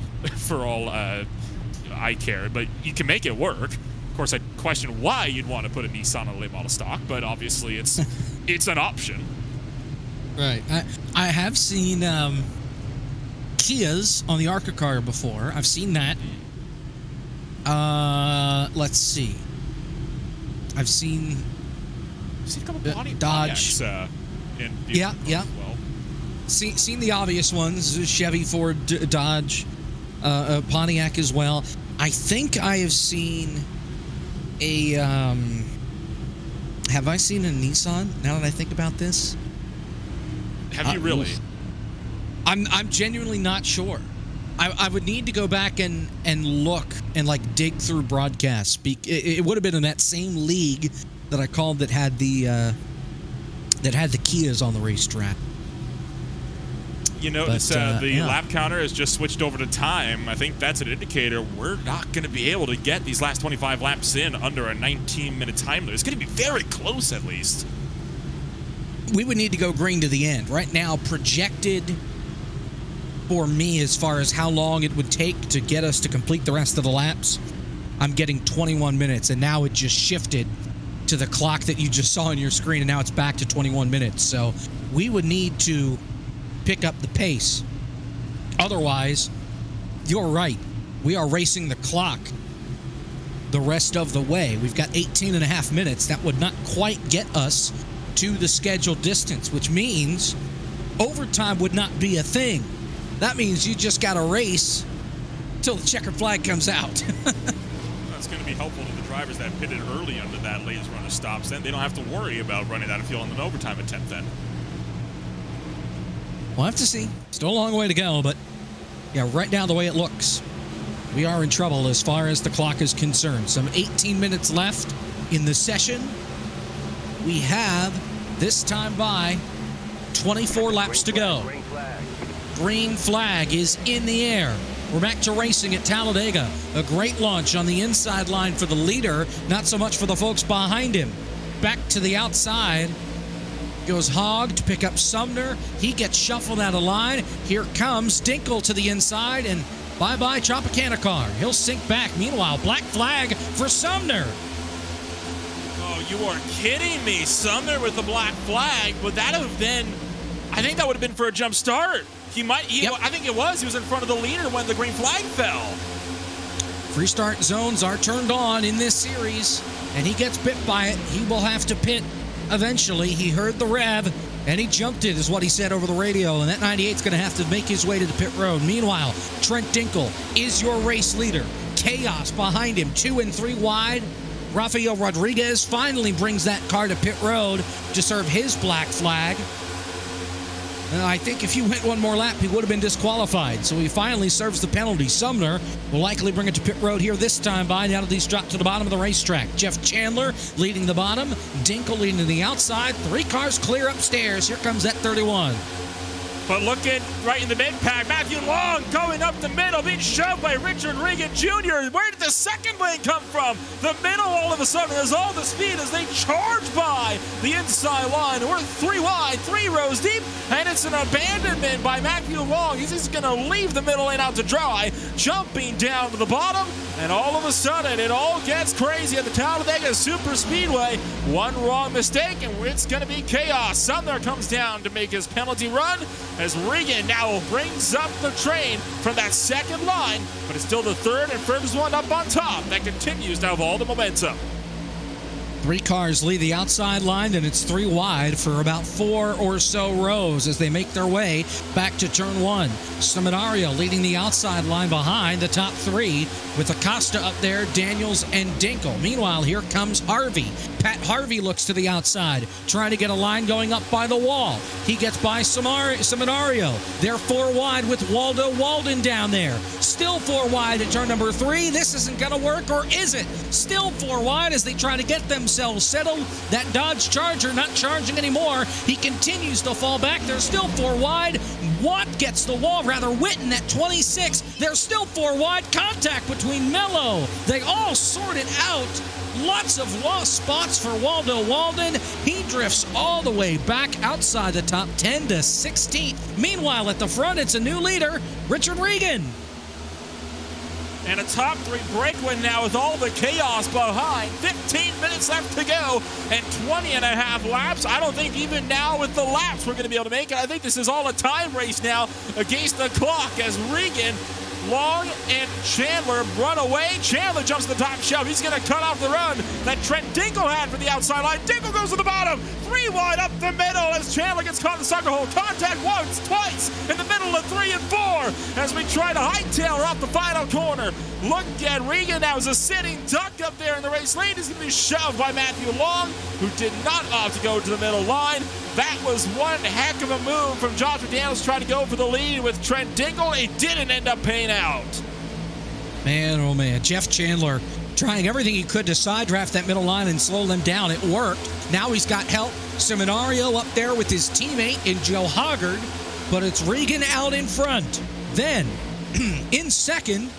I care, but you can make it work. Of course, I question why you'd want to put a Nissan on a late model stock, but obviously it's an option. Right. I have seen Kias on the ARCA car before. I've seen that. Let's see. I've seen a couple of Dodge. Yeah. Well. Seen the obvious ones: Chevy, Ford, Dodge, Pontiac as well. I think I have seen a. Have I seen a Nissan? Now that I think about this, have you really? I'm genuinely not sure. I would need to go back and look and like dig through broadcasts. It would have been in that same league that I called that had the Kias on the racetrack. You notice the lap counter has just switched over to time. I think that's an indicator we're not going to be able to get these last 25 laps in under a 19-minute time limit. It's going to be very close, at least. We would need to go green to the end. Right now, projected for me as far as how long it would take to get us to complete the rest of the laps, I'm getting 21 minutes, and now it just shifted to the clock that you just saw on your screen, and now it's back to 21 minutes. So we would need to pick up the pace. Otherwise, you're right. We are racing the clock the rest of the way. We've got 18 and a half minutes. That would not quite get us to the scheduled distance, which means overtime would not be a thing. That means you just got to race till the checkered flag comes out. That's going to be helpful to the drivers that pitted early under that latest run of stops. Then they don't have to worry about running out of fuel in an overtime attempt then. We'll have to see. Still a long way to go, but yeah, right now the way it looks, we are in trouble as far as the clock is concerned. Some 18 minutes left in the session. We have, this time by, 24 laps to go. Green flag is in the air. We're back to racing at Talladega. A great launch on the inside line for the leader, not so much for the folks behind him. Back to the outside goes Hogg to pick up Sumner. He gets shuffled out of line. Here comes Dinkle to the inside, and bye-bye Tropicana car. He'll sink back. Meanwhile, black flag for Sumner. Oh, you are kidding me. Sumner with the black flag. Would that have been... I think that would have been for a jump start. Yep. I think it was. He was in front of the leader when the green flag fell. Free start zones are turned on in this series, and he gets bit by it. He will have to pit eventually. He heard the rev, and he jumped it, is what he said over the radio, and that 98's going to have to make his way to the pit road. Meanwhile, Trent Dinkle is your race leader. Chaos behind him, 2 and 3 wide. Rafael Rodriguez finally brings that car to pit road to serve his black flag. I think if you went one more lap, he would have been disqualified. So he finally serves the penalty. Sumner will likely bring it to pit road here this time by. Now that he's dropped to the bottom of the racetrack. Jeff Chandler leading the bottom. Dinkle leading to the outside. 3 cars clear upstairs. Here comes that 31. But looking right in the mid-pack, Matthew Long going up the middle, being shoved by Richard Regan Jr. Where did the second lane come from? The middle all of a sudden has all the speed as they charge by the inside line. We're 3 wide, 3 rows deep, and it's an abandonment by Matthew Long. He's just going to leave the middle lane out to dry, jumping down to the bottom, and all of a sudden it all gets crazy at the Talladega Super Speedway. One wrong mistake, and it's going to be chaos. Sumner comes down to make his penalty run, as Regan now brings up the train from that second line, but it's still the third and first one up on top that continues to have all the momentum. 3 cars lead the outside line, and it's 3 wide for about 4 or so rows as they make their way back to turn 1. Seminario leading the outside line behind the top 3 with Acosta up there, Daniels, and Dinkle. Meanwhile, here comes Harvey. Pat Harvey looks to the outside, trying to get a line going up by the wall. He gets by Seminario. They're 4 wide with Waldo Walden down there. Still 4 wide at turn number 3. This isn't going to work, or is it? Still 4 wide as they try to get themselves settled. That Dodge Charger not charging anymore. He continues to fall back. They're still 4 wide. Watt gets the wall, rather Witten at 26. They're still 4 wide. Contact between Mello. They all sorted out. Lots of lost spots for Waldo Walden. He drifts all the way back outside the top 10 to 16th. Meanwhile, at the front, it's a new leader, Richard Regan. And a top 3 breakaway now with all the chaos behind. 15 minutes left to go and 20 and a half laps. I don't think even now with the laps we're going to be able to make it. I think this is all a time race now against the clock as Regan, Long, and Chandler run away. Chandler jumps to the top shelf. He's going to cut off the run that Trent Dinkle had for the outside line. Dinkle goes to the bottom. 3 wide up the middle as Chandler gets caught in the sucker hole. Contact once, twice in the middle of 3 and 4 as we try to hightail her off the final corner. Look at Regan now as a sitting duck up there in the race lead. He's going to be shoved by Matthew Long, who did not opt to go to the middle line. That was one heck of a move from Josh McDaniels trying to go for the lead with Trent Dinkle. It didn't end up paying out. Man, oh man, Jeff Chandler trying everything he could to side draft that middle line and slow them down. It worked. Now he's got help. Seminario up there with his teammate in Joe Hoggard, but it's Regan out in front. Then, in second,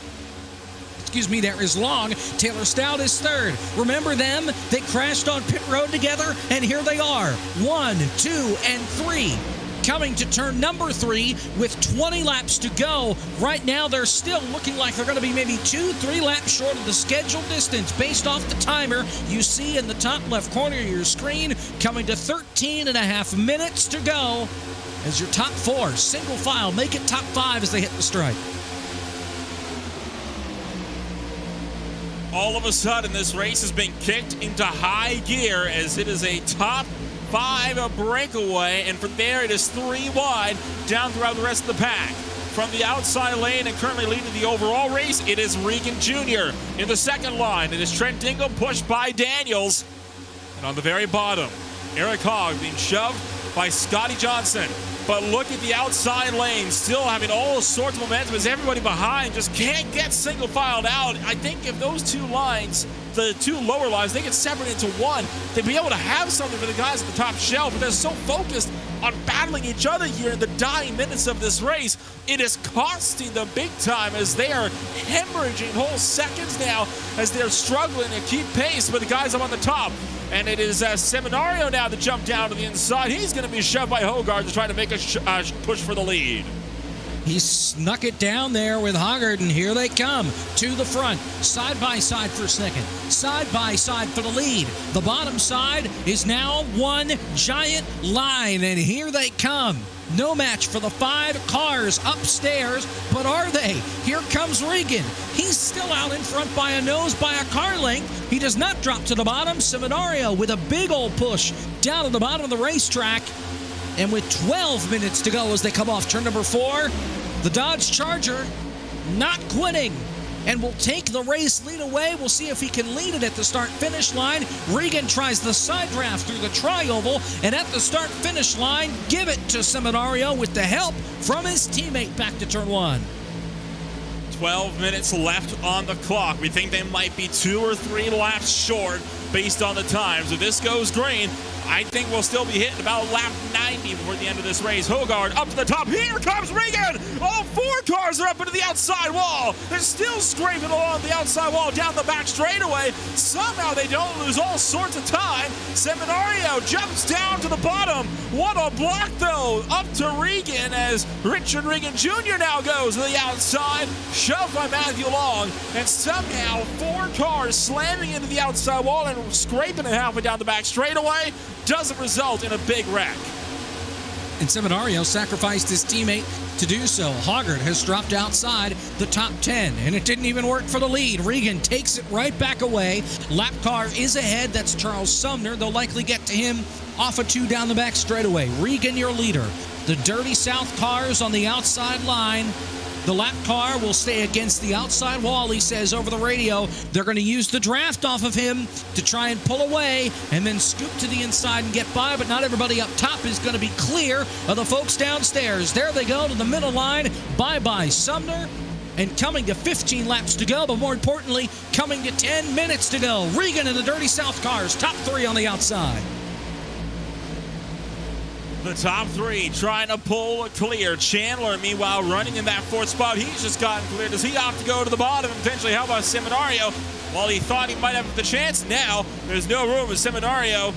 there is Long. Taylor Stout is third. Remember them? They crashed on pit road together, and here they are. 1, 2, and 3. Coming to turn number 3 with 20 laps to go. Right now, they're still looking like they're going to be maybe 2-3 laps short of the scheduled distance based off the timer you see in the top left corner of your screen. Coming to 13 and a half minutes to go as your top 4 single file make it top 5 as they hit the stripe. All of a sudden, this race has been kicked into high gear as it is a top 5 breakaway, and from there it is 3 wide down throughout the rest of the pack. From the outside lane and currently leading the overall race, it is Regan Jr. In the second line, it is Trent Dinkle pushed by Daniels. And on the very bottom, Eric Hogg being shoved by Scotty Johnson. But look at the outside lane, still having all sorts of momentum as everybody behind just can't get single filed out. I think if those 2 lines, the 2 lower lines, they get separated into one, they'd be able to have something for the guys at the top shelf, but they're so focused on battling each other here in the dying minutes of this race. It is costing them big time as they are hemorrhaging whole seconds now as they're struggling to keep pace with the guys up on the top. And it is Seminario now to jump down to the inside. He's going to be shoved by Hogarth to try to make a push for the lead. He snuck it down there with Hoggard, and here they come to the front, side by side for second, side by side for the lead. The bottom side is now one giant line, and here they come. No match for the 5 cars upstairs, but are they? Here comes Regan. He's still out in front by a nose by a car length. He does not drop to the bottom. Seminario with a big old push down to the bottom of the racetrack. And with 12 minutes to go as they come off turn number 4, the Dodge Charger not quitting and will take the race lead away. We'll see if he can lead it at the start-finish line. Regan tries the side draft through the tri-oval, and at the start-finish line, give it to Seminario with the help from his teammate back to turn 1. 12 minutes left on the clock. We think they might be 2 or 3 laps short based on the times. If this goes green, I think we'll still be hitting about lap 90 before the end of this race. Hogarth up to the top. Here comes Regan. All 4 cars are up into the outside wall. They're still scraping along the outside wall down the back straightaway. Somehow they don't lose all sorts of time. Seminario jumps down to the bottom. What a block, though. Up to Regan as Richard Regan Jr. now goes to the outside. Shoved by Matthew Long. And somehow 4 cars slamming into the outside wall and scraping it halfway down the back straightaway doesn't result in a big wreck. and Seminario sacrificed his teammate to do so. Hoggard has dropped outside the top 10, and it didn't even work for the lead. Regan takes it right back away. Lap car is ahead. That's Charles Sumner. They'll likely get to him off a 2 down the back straightaway. Regan, your leader. The Dirty South cars on the outside line. The lap car will stay against the outside wall, he says over the radio. They're going to use the draft off of him to try and pull away and then scoop to the inside and get by, but not everybody up top is going to be clear of the folks downstairs. There they go to the middle line. Bye-bye, Sumner. And coming to 15 laps to go, but more importantly, coming to 10 minutes to go. Regan and the Dirty South cars, top 3 on the outside. The top 3 trying to pull clear. Chandler, meanwhile, running in that 4th spot. He's just gotten clear. Does he opt to go to the bottom and potentially help out Seminario? While he thought he might have the chance, now there's no room as Seminario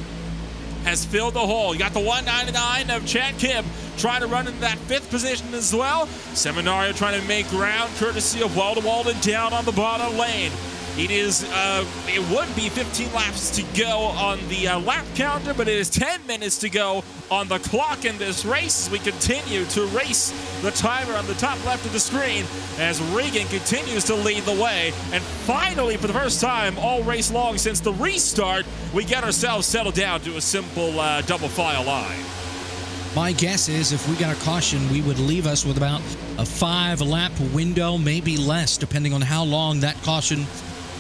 has filled the hole. You got the 199 of Chad Kibb trying to run into that 5th position as well. Seminario trying to make ground courtesy of Walden down on the bottom lane. It would be 15 laps to go on the lap counter, but it is 10 minutes to go on the clock in this race as we continue to race the timer on the top left of the screen as Regan continues to lead the way. And finally, for the first time all race long since the restart, we get ourselves settled down to a simple double file line. My guess is if we got a caution, we would leave us with about a 5-lap window, maybe less, depending on how long that caution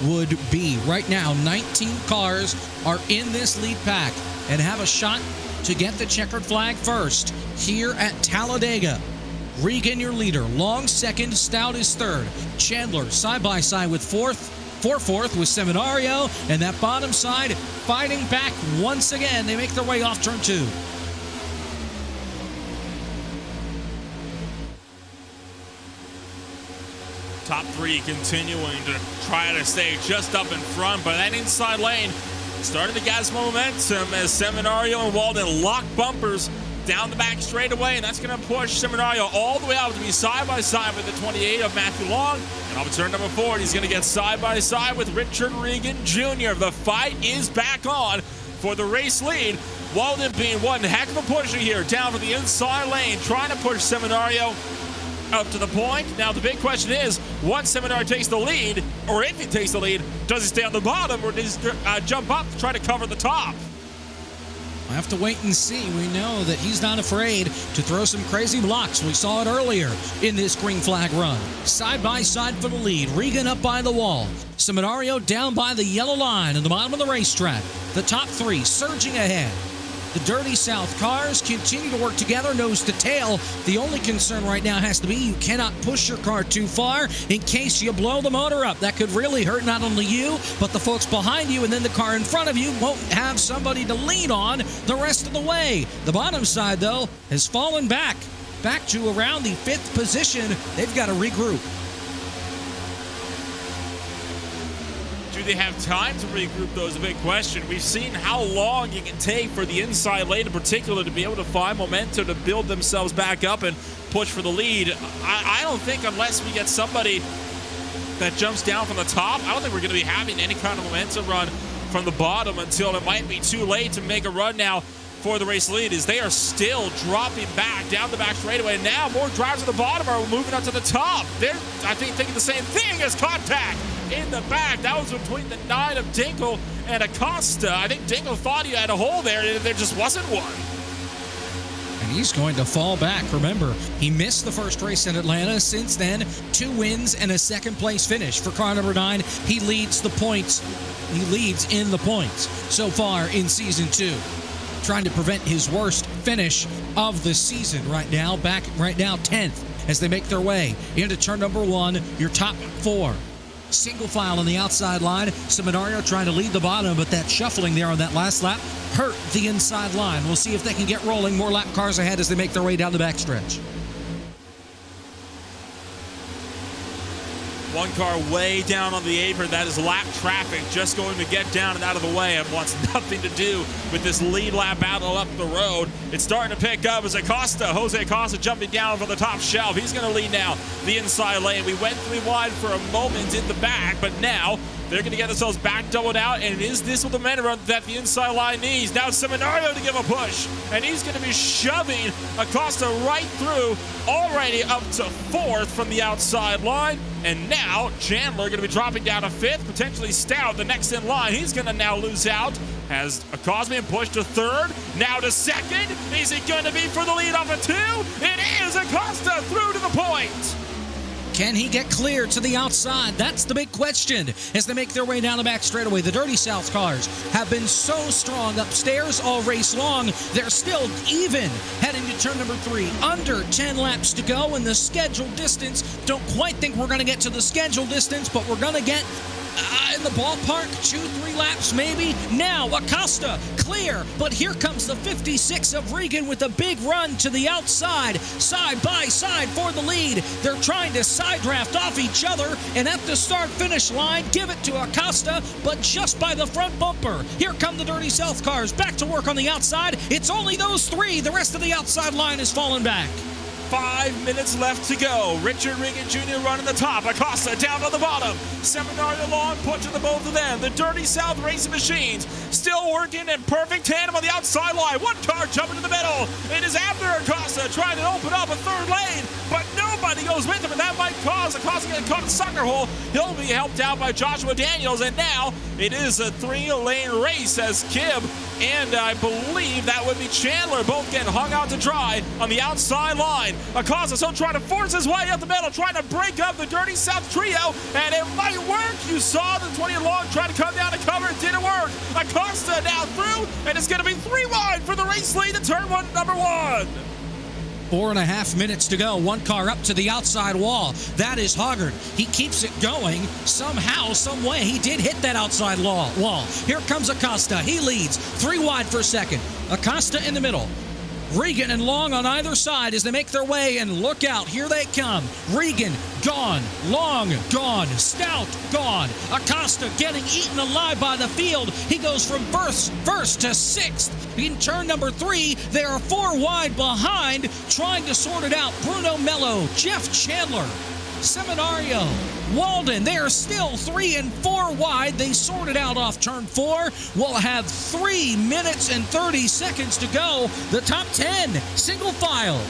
would be. Right now, 19 cars are in this lead pack and have a shot to get the checkered flag first here at Talladega. Regan, your leader. Long second. Stout is third. Chandler side by side with fourth with Seminario, and that bottom side fighting back once again. They make their way off turn 2. Top 3 continuing to try to stay just up in front, but that inside lane started to get some momentum as Seminario and Walden lock bumpers down the back straightaway, and that's going to push Seminario all the way out to be side by side with the 28 of Matthew Long. And off of turn number 4, he's going to get side by side with Richard Regan Jr. The fight is back on for the race lead. Walden being one heck of a pusher here down from the inside lane, trying to push Seminario up to the point. Now the big question is, once Seminario takes the lead, or if he takes the lead, does he stay on the bottom or does he jump up to try to cover the top? We'll have to wait and see. We know that he's not afraid to throw some crazy blocks. We saw it earlier in this green flag run. Side by side for the lead. Regan up by the wall. Seminario down by the yellow line at the bottom of the racetrack. The top 3 surging ahead. The Dirty South cars continue to work together nose to tail. The only concern right now has to be you cannot push your car too far in case you blow the motor up. That could really hurt not only you, but the folks behind you, and then the car in front of you won't have somebody to lean on the rest of the way. The bottom side, though, has fallen back to around the 5th position. They've got to regroup. Do they have time to regroup, though, is a big question. We've seen how long it can take for the inside lane in particular to be able to find momentum to build themselves back up and push for the lead. I don't think unless we get somebody that jumps down from the top, I don't think we're going to be having any kind of momentum run from the bottom until it might be too late to make a run now for the race lead, as they are still dropping back down the back straightaway. Now more drivers at the bottom are moving up to the top. They're, I think, thinking the same thing as contact in the back. That was between the 9 of Dinkle and Acosta. I think Dinkle thought he had a hole there, and there just wasn't one. And he's going to fall back. Remember, he missed the first race in Atlanta. Since then, 2 wins and a second-place finish. For car number 9, he leads the points. He leads in the points so far in Season 2. Trying to prevent his worst finish of the season right now. Back right now, 10th, as they make their way into turn number 1, your top 4. Single file on the outside line. Seminario trying to lead the bottom, but that shuffling there on that last lap hurt the inside line. We'll see if they can get rolling. More lap cars ahead as they make their way down the backstretch. One car way down on the apron. That is lap traffic, just going to get down and out of the way and wants nothing to do with this lead lap battle up the road. It's starting to pick up as Jose Acosta jumping down from the top shelf. He's going to lead now the inside lane. We went 3 wide for a moment in the back, but now they're going to get themselves back doubled out, and is this what the momentum that the inside line needs? Now Seminario to give a push, and he's going to be shoving Acosta right through, already up to 4th from the outside line. And now Chandler going to be dropping down to 5th, potentially Stout, the next in line. He's going to now lose out. Has Acosta been pushed to 3rd, now to 2nd. Is it going to be for the lead off of 2? It is. Acosta through to the point. Can he get clear to the outside? That's the big question as they make their way down the back straightaway. The Dirty South cars have been so strong upstairs all race long. They're still even heading to turn number 3. Under 10 laps to go in the scheduled distance. Don't quite think we're going to get to the scheduled distance, but we're going to get in the ballpark, 2-3 laps maybe. Now Acosta clear, but here comes the 56 of Regan with a big run to the outside, side by side for the lead. They're trying to side draft off each other, and at the start finish line, give it to Acosta, but just by the front bumper. Here come the Dirty South cars back to work on the outside. It's only those 3. The rest of the outside line is falling back. 5 minutes left to go. Richard Regan Jr. running the top. Acosta down on the bottom. Seminario long push to the both of them. The Dirty South Racing Machines still working in perfect tandem on the outside line. One car jumping to the middle. It is after Acosta trying to open up a 3rd lane, but nobody goes with him, and that might cause Acosta getting caught in the sucker hole. He'll be helped out by Joshua Daniels, and now it is a 3-lane race as Kibb and I believe that would be Chandler both getting hung out to dry on the outside line. Acosta still trying to force his way up the middle, trying to break up the Dirty South trio, and it might work. You saw the 20 long try to come down to cover. It didn't work. Acosta now through, and it's going to be 3 wide for the race lead in turn 1, number 1. 4.5 minutes to go. One car up to the outside wall. That is Hoggard. He keeps it going. Somehow, some way, he did hit that outside wall. Here comes Acosta. He leads. 3 wide for 2nd. Acosta in the middle. Regan and Long on either side as they make their way, and look out, here they come. Regan gone, Long gone, Stout gone. Acosta getting eaten alive by the field. He goes from first to 6th. In turn number 3, they are 4 wide behind, trying to sort it out. Bruno Mello, Jeff Chandler, Seminario, Walden, they are still 3 and 4 wide. They sorted out off turn 4. We'll have 3 minutes and 30 seconds to go. The top 10, single file.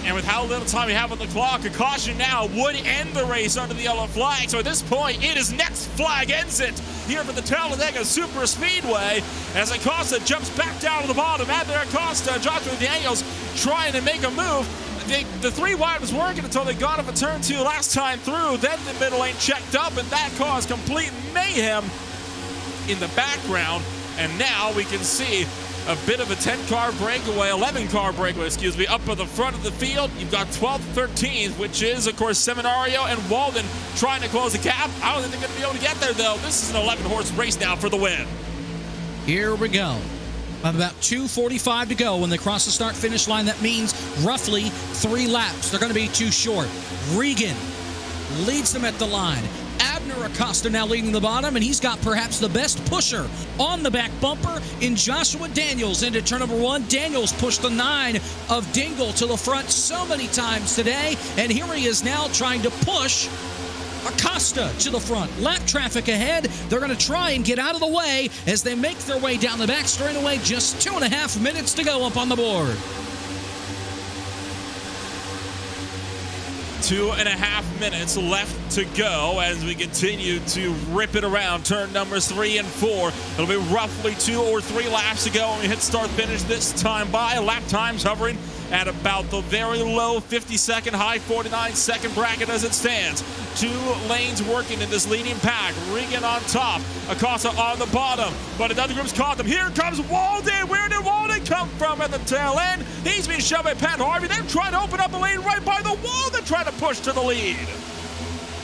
And with how little time we have on the clock, a caution now would end the race under the yellow flag. So at this point, it is next flag ends it here for the Talladega Super Speedway as Acosta jumps back down to the bottom. At there, Acosta, Joshua Daniels trying to make a move. The 3 wide was working until they got up a turn 2 last time through. Then the middle lane checked up, and that caused complete mayhem in the background. And now we can see a bit of a 11-car breakaway, up at the front of the field. You've got 12th, 13th, which is, of course, Seminario and Walden trying to close the gap. I don't think they're going to be able to get there, though. This is an 11-horse race now for the win. Here we go. About 2:45 to go when they cross the start-finish line. That means roughly 3 laps. They're going to be too short. Regan leads them at the line. Abner Acosta now leading the bottom, and he's got perhaps the best pusher on the back bumper in Joshua Daniels into turn number 1. Daniels pushed the 9 of Dingle to the front so many times today, and here he is now trying to push Acosta to the front. Lap traffic ahead. They're going to try and get out of the way as they make their way down the back straightaway. Just 2.5 minutes to go up on the board. 2.5 minutes left to go as we continue to rip it around turn numbers 3 and 4. It'll be roughly 2 or 3 laps to go when we hit start finish this time by. Lap times hovering at about the very low 50-second, high 49-second bracket as it stands. 2 lanes working in this leading pack. Regan on top, Acosta on the bottom, but another group's caught them. Here comes Walden. Where did Walden come from at the tail end? He's being shoved by Pat Harvey. They're trying to open up a lane right by the wall. They're trying to push to the lead.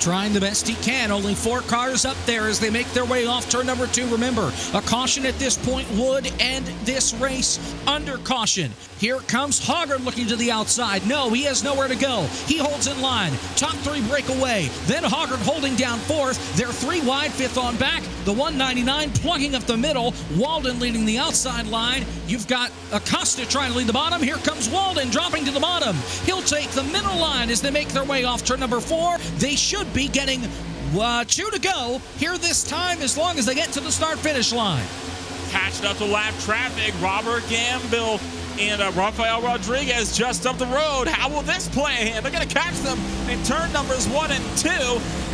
trying the best he can. Only 4 cars up there as they make their way off turn number 2. Remember, a caution at this point would end this race under caution. Here comes Hoggard looking to the outside. No, he has nowhere to go. He holds in line. Top 3 break away. Then Hoggard holding down 4th. They're 3 wide, 5th on back. The 199 plugging up the middle. Walden leading the outside line. You've got Acosta trying to lead the bottom. Here comes Walden dropping to the bottom. He'll take the middle line as they make their way off turn number 4. They should be getting 2 to go here this time as long as they get to the start-finish line. Catching up to lap traffic, Robert Gamble and Rafael Rodriguez just up the road. How will this play? They're going to catch them in turn numbers 1 and 2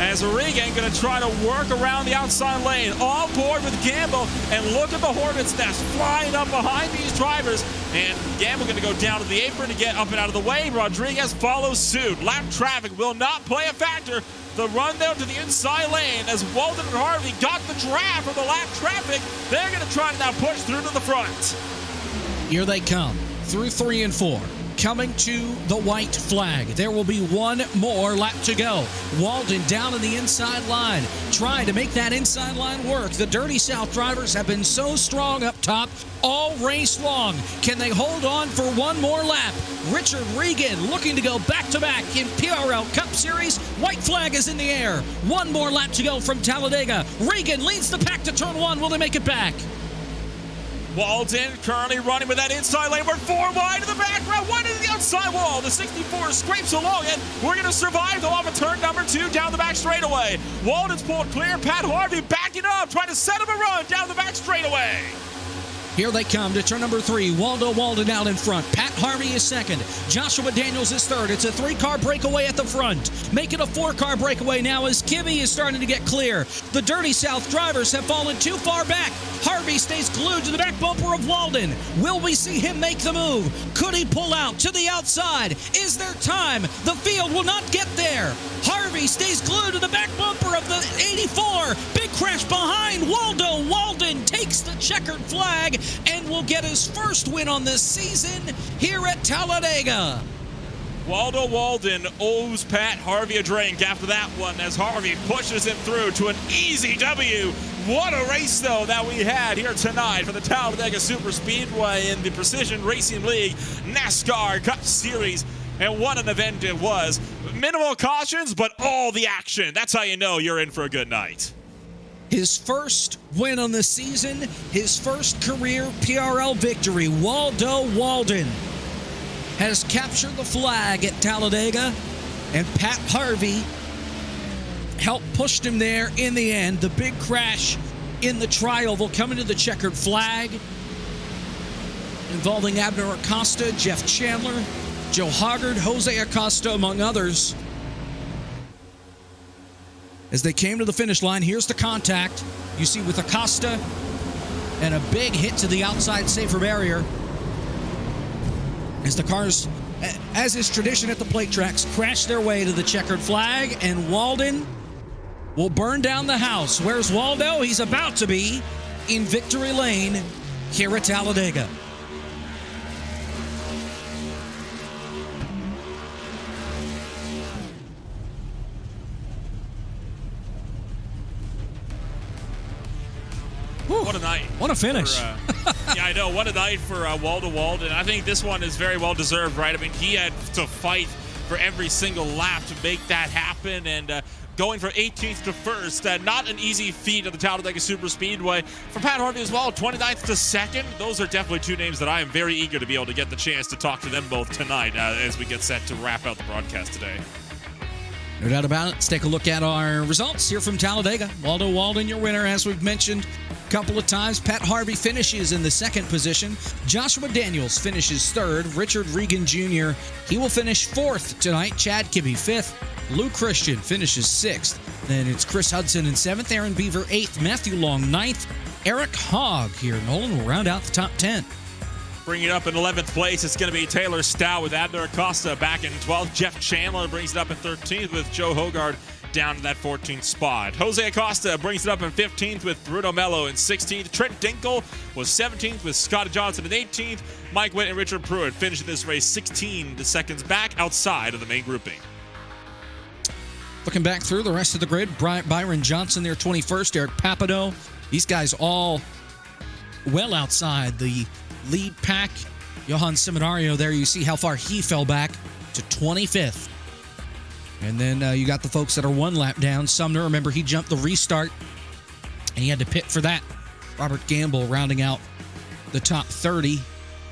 as Regan going to try to work around the outside lane. On board with Gamble, and look at the Hornet's nest flying up behind these drivers. And Gamble going to go down to the apron to get up and out of the way. Rodriguez follows suit. Lap traffic will not play a factor. The run down to the inside lane as Walden and Harvey got the draft from the lap traffic. They're going to try to now push through to the front. Here they come through 3 and 4. Coming to the white flag. There will be 1 more lap to go. Walden down in the inside line, trying to make that inside line work. The Dirty South drivers have been so strong up top all race long. Can they hold on for 1 more lap? Richard Regan looking to go back-to-back in PRL Cup Series. White flag is in the air. 1 more lap to go from Talladega. Regan leads the pack to turn 1. Will they make it back? Walden currently running with that inside lane. We're 4 wide in the background. 1 to the outside wall. The 64 scrapes along it. We're going to survive though off of turn number 2 down the back straightaway. Walden's pulled clear. Pat Harvey backing up, trying to set him a run down the back straightaway. Here they come to turn number 3. Waldo Walden out in front. Pat Harvey is second. Joshua Daniels is third. It's a 3-car breakaway at the front. Make it a 4-car breakaway now as Kibbe is starting to get clear. The Dirty South drivers have fallen too far back. Harvey stays glued to the back bumper of Walden. Will we see him make the move? Could he pull out to the outside? Is there time? The field will not get there. Harvey stays glued to the back bumper of the 84. Big crash behind Waldo. Walden takes the checkered flag and will get his first win on this season here at Talladega. Waldo Walden owes Pat Harvey a drink after that one as Harvey pushes him through to an easy W. What a race, though, that we had here tonight for the Talladega Super Speedway in the Precision Racing League NASCAR Cup Series. And what an event it was. Minimal cautions, but all the action. That's how you know you're in for a good night. His first win on the season, his first career PRL victory. Waldo Walden has captured the flag at Talladega, and Pat Harvey helped push him there in the end. The big crash in the tri-oval coming to the checkered flag involving Abner Acosta, Jeff Chandler, Joe Hoggard, Jose Acosta, among others. As they came to the finish line, here's the contact. You see with Acosta and a big hit to the outside safer barrier. As the cars, as is tradition at the plate tracks, crash their way to the checkered flag, and Walden will burn down the house. Where's Waldo? He's about to be in victory lane here at Talladega. What a night. What a finish. Yeah, I know. What a night for Waldo Walden. I think this one is very well deserved, right? I mean, he had to fight for every single lap to make that happen, and going from 18th to 1st, not an easy feat of the Talladega Super Speedway. For Pat Harvey as well, 29th to 2nd. Those are definitely 2 names that I am very eager to be able to get the chance to talk to them both tonight as we get set to wrap out the broadcast today. No doubt about it. Let's take a look at our results here from Talladega. Waldo Walden, your winner, as we've mentioned a couple of times. Pat Harvey finishes in the 2nd position. Joshua Daniels finishes 3rd. Richard Regan Jr., he will finish 4th tonight. Chad Kibbe 5th. Lou Christian finishes 6th. Then it's Chris Hudson in 7th. Aaron Beaver 8th. Matthew Long 9th. Eric Hogg here. Nolan will round out the top 10. Bringing it up in 11th place, it's going to be Taylor Stout with Abner Acosta back in 12th. Jeff Chandler brings it up in 13th with Joe Hoggard down to that 14th spot. Jose Acosta brings it up in 15th with Bruno Mello in 16th. Trent Dinkle was 17th with Scotty Johnson in 18th. Mike Witt and Richard Pruitt finishing this race 16 seconds back outside of the main grouping. Looking back through the rest of the grid, Byron Johnson there 21st, Eric Papineau. These guys all well outside the lead pack. Johan Seminario there, you see how far he fell back to 25th. And then you got the folks that are one lap down. Sumner, remember, he jumped the restart, and he had to pit for that. Robert Gamble rounding out the top 30.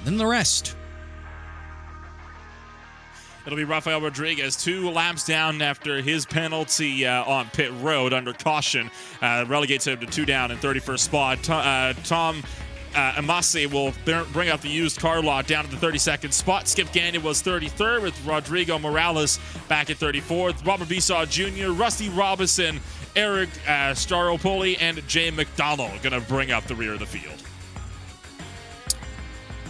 Then the rest. It'll be Rafael Rodriguez, 2 laps down after his penalty on pit road under caution. Relegates him to 2 down in 31st spot. Tom Amasi will bring up the used car lot down to the 32nd spot. Skip Gagnon was 33rd with Rodrigo Morales back at 34th. Robert Bissaw Jr., Rusty Robinson, Eric Staropoli, and Jay McDonald going to bring up the rear of the field.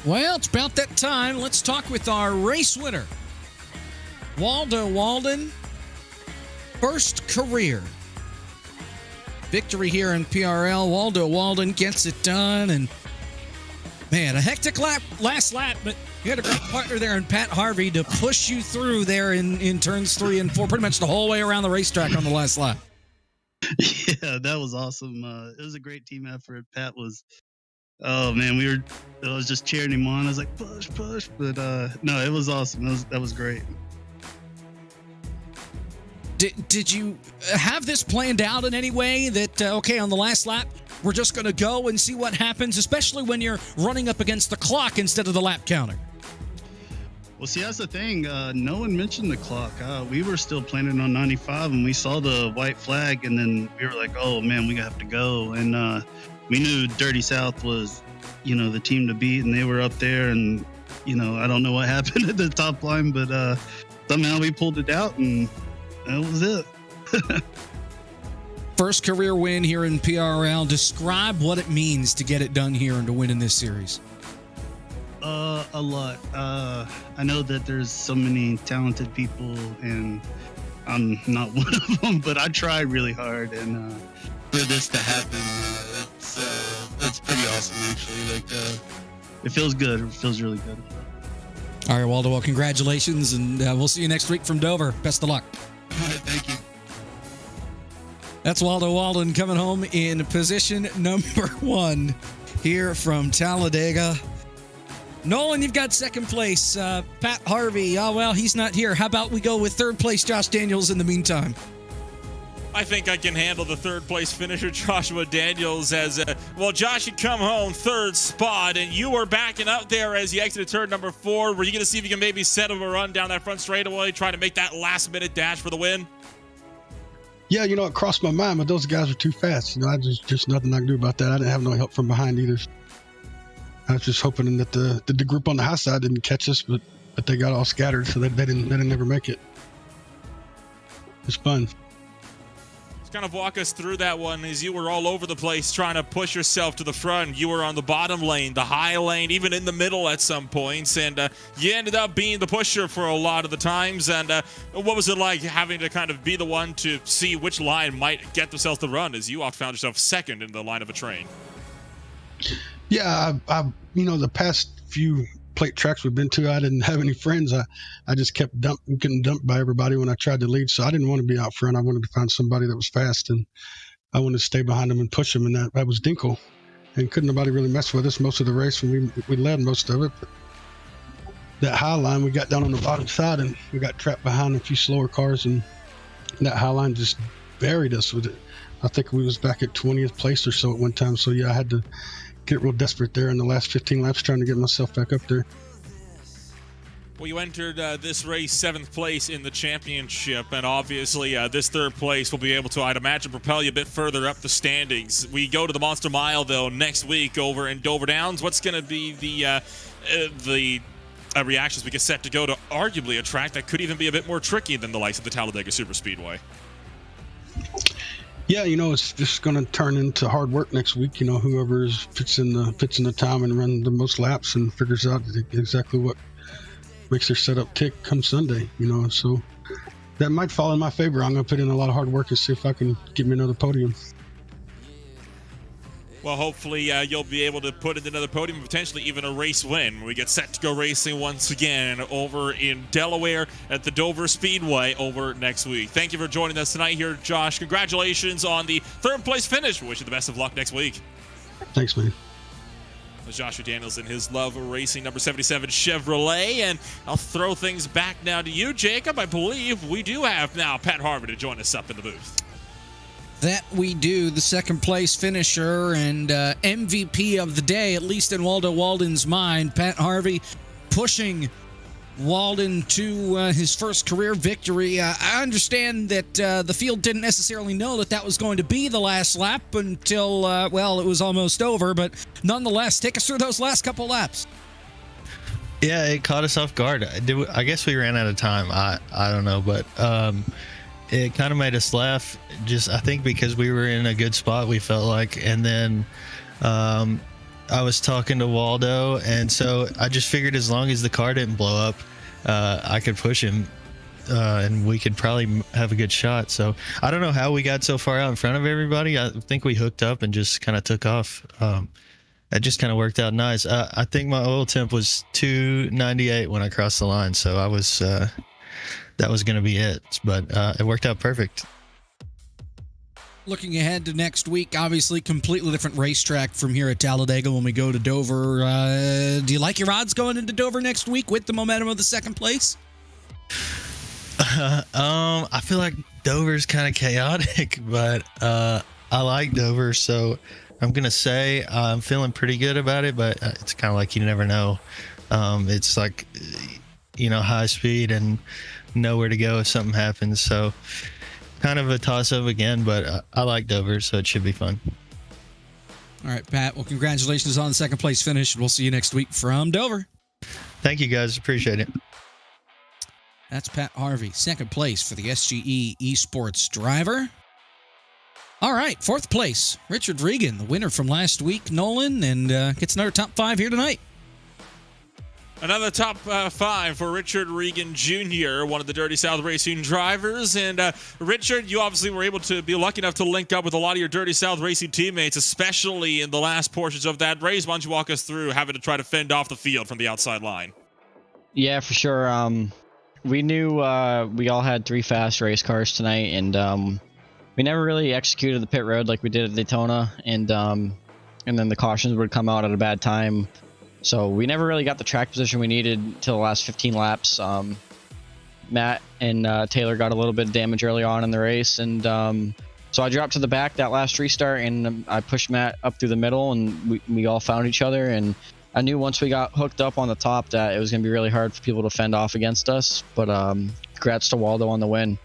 Well, it's about that time. Let's talk with our race winner. Waldo Walden, first career victory here in PRL. Waldo Walden gets it done, and man, a hectic last lap, but you had a great partner there in Pat Harvey to push you through there in turns 3 and 4, pretty much the whole way around the racetrack on the last lap. Yeah, that was awesome. It was a great team effort. Pat was, oh man, I was just cheering him on. I was like, push, but no, it was awesome. That was great. Did you have this planned out in any way that, okay, on the last lap, we're just going to go and see what happens, especially when you're running up against the clock instead of the lap counter? Well, see, that's the thing. No one mentioned the clock. We were still planning on 95, and we saw the white flag, and then we were like, oh, man, we have to go. And we knew Dirty South was, the team to beat, and they were up there. And, I don't know what happened at the top line, but somehow we pulled it out, and that was it. First career win here in PRL. Describe what it means to get it done here and to win in this series. A lot. I know that there's so many talented people, and I'm not one of them, but I try really hard, and for this to happen, it's pretty awesome, actually. Like, it feels good. It feels really good. All right, Waldo, well, congratulations, and we'll see you next week from Dover. Best of luck. All right, thank you. That's Waldo Walden coming home in position number 1 here from Talladega. Nolan, you've got second place. Pat Harvey, oh, well, he's not here. How about we go with third place, Josh Daniels, in the meantime? I think I can handle the third place finisher, Joshua Daniels, as, Josh had come home third spot, and you were backing up there as you exited turn number 4. Were you going to see if you can maybe set up a run down that front straightaway, trying to make that last-minute dash for the win? Yeah, it crossed my mind, but those guys were too fast. I just nothing I could do about that. I didn't have no help from behind either. I was just hoping that the group on the high side didn't catch us, but they got all scattered, so they didn't ever make it. It's fun. Just kind of walk us through that one, as you were all over the place trying to push yourself to the front. You were on the bottom lane, the high lane, even in the middle at some points, and you ended up being the pusher for a lot of the times. And what was it like having to kind of be the one to see which line might get themselves the run, as you often found yourself second in the line of a train? Yeah, I the past few plate tracks we've been to, I didn't have any friends. I just kept getting dumped by everybody when I tried to lead, so I didn't want to be out front. I wanted to find somebody that was fast, and I wanted to stay behind them and push them, and that was Dinkle. And couldn't nobody really mess with us most of the race, and we led most of it. But that high line, we got down on the bottom side, and we got trapped behind a few slower cars, and that high line just buried us with it. I think we was back at 20th place or so at one time, so yeah, I had to get real desperate there in the last 15 laps trying to get myself back up there. Well, you entered this race 7th place in the championship, and obviously this 3rd place will be able to, I'd imagine, propel you a bit further up the standings. We go to the Monster Mile, though, next week over in Dover Downs. What's going to be the reactions we get set to go to arguably a track that could even be a bit more tricky than the likes of the Talladega Superspeedway? Yeah, it's just going to turn into hard work next week. Whoever fits in the time and run the most laps and figures out exactly what makes their setup tick come Sunday. So that might fall in my favor. I'm going to put in a lot of hard work and see if I can get me another podium. Well, hopefully you'll be able to put in another podium, potentially even a race win. We get set to go racing once again over in Delaware at the Dover Speedway over next week. Thank you for joining us tonight here, Josh. Congratulations on the third place finish. We wish you the best of luck next week. Thanks, man. Joshua Daniels and his Love Racing number 77 Chevrolet. And I'll throw things back now to you, Jacob. I believe we do have now Pat Harvey to join us up in the booth. That we do. The second place finisher and MVP of the day, at least in Waldo Walden's mind. Pat Harvey pushing Walden to his first career victory. I understand that the field didn't necessarily know that was going to be the last lap until, well, it was almost over. But nonetheless, take us through those last couple laps. Yeah, it caught us off guard. I guess we ran out of time. I don't know, but it kind of made us laugh. Just I think because we were in a good spot, we felt like, and then I was talking to Waldo, and so I just figured as long as the car didn't blow up, I could push him, and we could probably have a good shot. So I don't know how we got so far out in front of everybody. I think we hooked up and just kind of took off. It just kind of worked out nice. I think my oil temp was 298 when I crossed the line, so I was that was going to be it, but it worked out perfect. Looking ahead to next week, obviously completely different racetrack from here at Talladega when we go to Dover. Do you like your odds going into Dover next week with the momentum of the second place? I feel like Dover's kind of chaotic, but I like Dover, so I'm going to say I'm feeling pretty good about it, but it's kind of like you never know. It's like, high speed and nowhere to go if something happens, so kind of a toss-up again, but I like Dover, so it should be fun. All right, Pat. Well, congratulations on the second place finish. We'll see you next week from Dover. Thank you, guys. Appreciate it. That's Pat Harvey, second place for the SGE Esports driver. All right, fourth place, Richard Regan, the winner from last week, Nolan, and gets another top 5 here tonight. Another top 5 for Richard Regan Jr., one of the Dirty South Racing drivers. And Richard, you obviously were able to be lucky enough to link up with a lot of your Dirty South Racing teammates, especially in the last portions of that race. Why don't you walk us through having to try to fend off the field from the outside line? Yeah, for sure. We knew we all had 3 fast race cars tonight, and we never really executed the pit road like we did at Daytona, and then the cautions would come out at a bad time. So we never really got the track position we needed until the last 15 laps. Matt and Taylor got a little bit of damage early on in the race, and so I dropped to the back that last restart, and I pushed Matt up through the middle, and we all found each other. And I knew once we got hooked up on the top that it was going to be really hard for people to fend off against us. But congrats to Waldo on the win.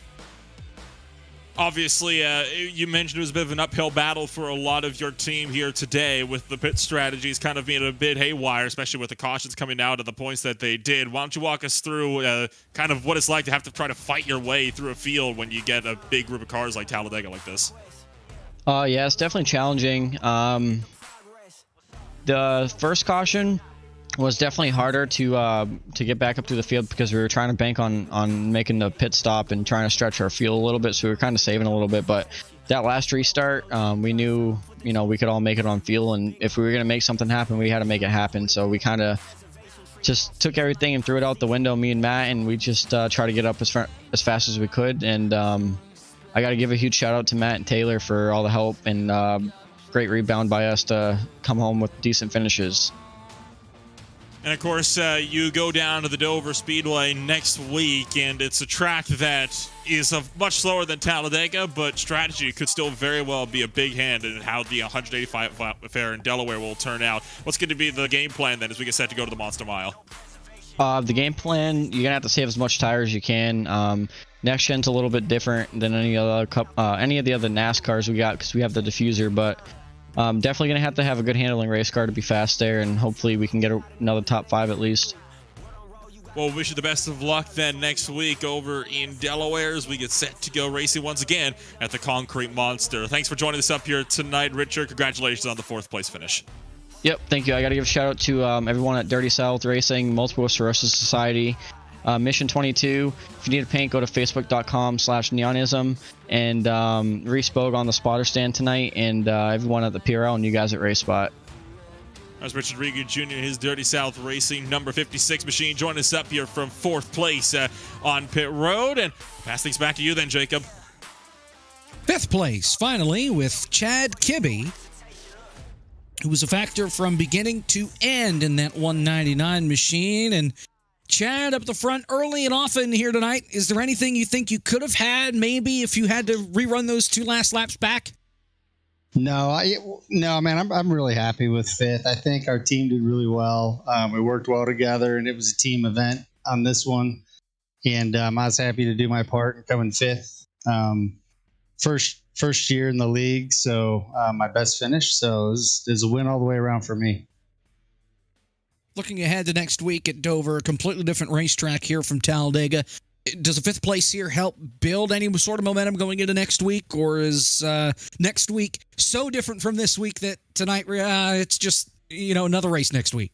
Obviously, you mentioned it was a bit of an uphill battle for a lot of your team here today, with the pit strategies kind of being a bit haywire, especially with the cautions coming out at the points that they did. Why don't you walk us through kind of what it's like to have to try to fight your way through a field when you get a big group of cars like Talladega like this? Yeah, it's definitely challenging. The first caution was definitely harder to get back up through the field because we were trying to bank on making the pit stop and trying to stretch our fuel a little bit, so we were kind of saving a little bit. But that last restart, we knew we could all make it on fuel, and if we were going to make something happen, we had to make it happen. So we kind of just took everything and threw it out the window, me and Matt, and we just tried to get up as fast as we could. And I got to give a huge shout out to Matt and Taylor for all the help, and great rebound by us to come home with decent finishes. And, of course, you go down to the Dover Speedway next week, and it's a track that is much slower than Talladega, but strategy could still very well be a big hand in how the 185 affair in Delaware will turn out. What's going to be the game plan, then, as we get set to go to the Monster Mile? The game plan, you're going to have to save as much tire as you can. Next gen's a little bit different than any of the other NASCARs we got because we have the diffuser, but definitely going to have a good handling race car to be fast there, and hopefully we can get another top 5 at least. Well, wish you the best of luck then next week over in Delaware as we get set to go racing once again at the Concrete Monster. Thanks for joining us up here tonight, Richard. Congratulations on the 4th place finish. Yep, thank you. I got to give a shout out to everyone at Dirty South Racing, Multiple Sclerosis Society, Mission 22. If you need a paint, go to facebook.com/neonism, and Respog on the spotter stand tonight, and everyone at the PRL and you guys at RaceSpot. That's Richard Regan Jr. His Dirty South Racing number 56 machine. Join us up here from 4th place on pit road. And pass things back to you then, Jacob. 5th place, finally, with Chad Kibbe, who was a factor from beginning to end in that 199 machine. And Chad up the front early and often here tonight. Is there anything you think you could have had maybe if you had to rerun those 2 last laps back? No, man, I'm really happy with 5th. I think our team did really well. We worked well together, and it was a team event on this one. And I was happy to do my part and come in 5th. First year in the league, so my best finish. So it was a win all the way around for me. Looking ahead to next week at Dover, a completely different racetrack here from Talladega. Does a 5th place here help build any sort of momentum going into next week, or is next week so different from this week that tonight it's just another race next week?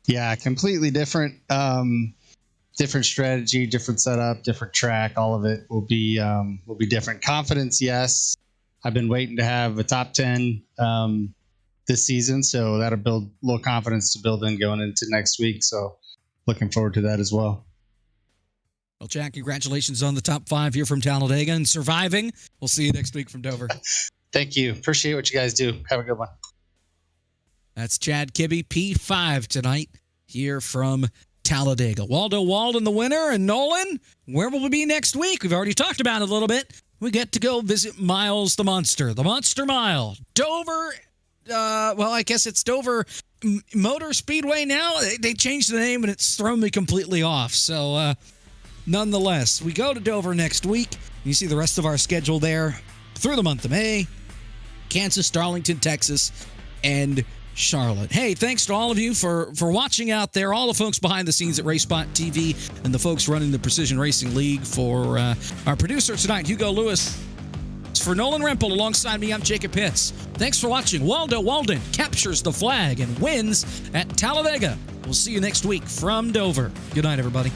Yeah, completely different. Different strategy, different setup, different track. All of it will be different. Confidence, yes. I've been waiting to have a top 10 this season, so that'll build a little confidence to build in going into next week. So looking forward to that as well. Well, Jack, congratulations on the top 5 here from Talladega and surviving. We'll see you next week from Dover. Thank you. Appreciate what you guys do. Have a good one. That's Chad Kibbe, P5 tonight here from Talladega. Waldo Walden, the winner, and Nolan, where will we be next week? We've already talked about it a little bit. We get to go visit Miles the Monster Mile. Dover, I guess it's Dover Motor Speedway now. They changed the name, and it's thrown me completely off. So, nonetheless, we go to Dover next week. You see the rest of our schedule there through the month of May. Kansas, Darlington, Texas, and Charlotte. Hey, thanks to all of you for watching out there, all the folks behind the scenes at RaceSpotTV and the folks running the Precision Racing League. For our producer tonight, Hugo Lewis. For Nolan Rempel, alongside me, I'm Jacob Pitts. Thanks for watching. Waldo Walden captures the flag and wins at Talladega. We'll see you next week from Dover. Good night, everybody.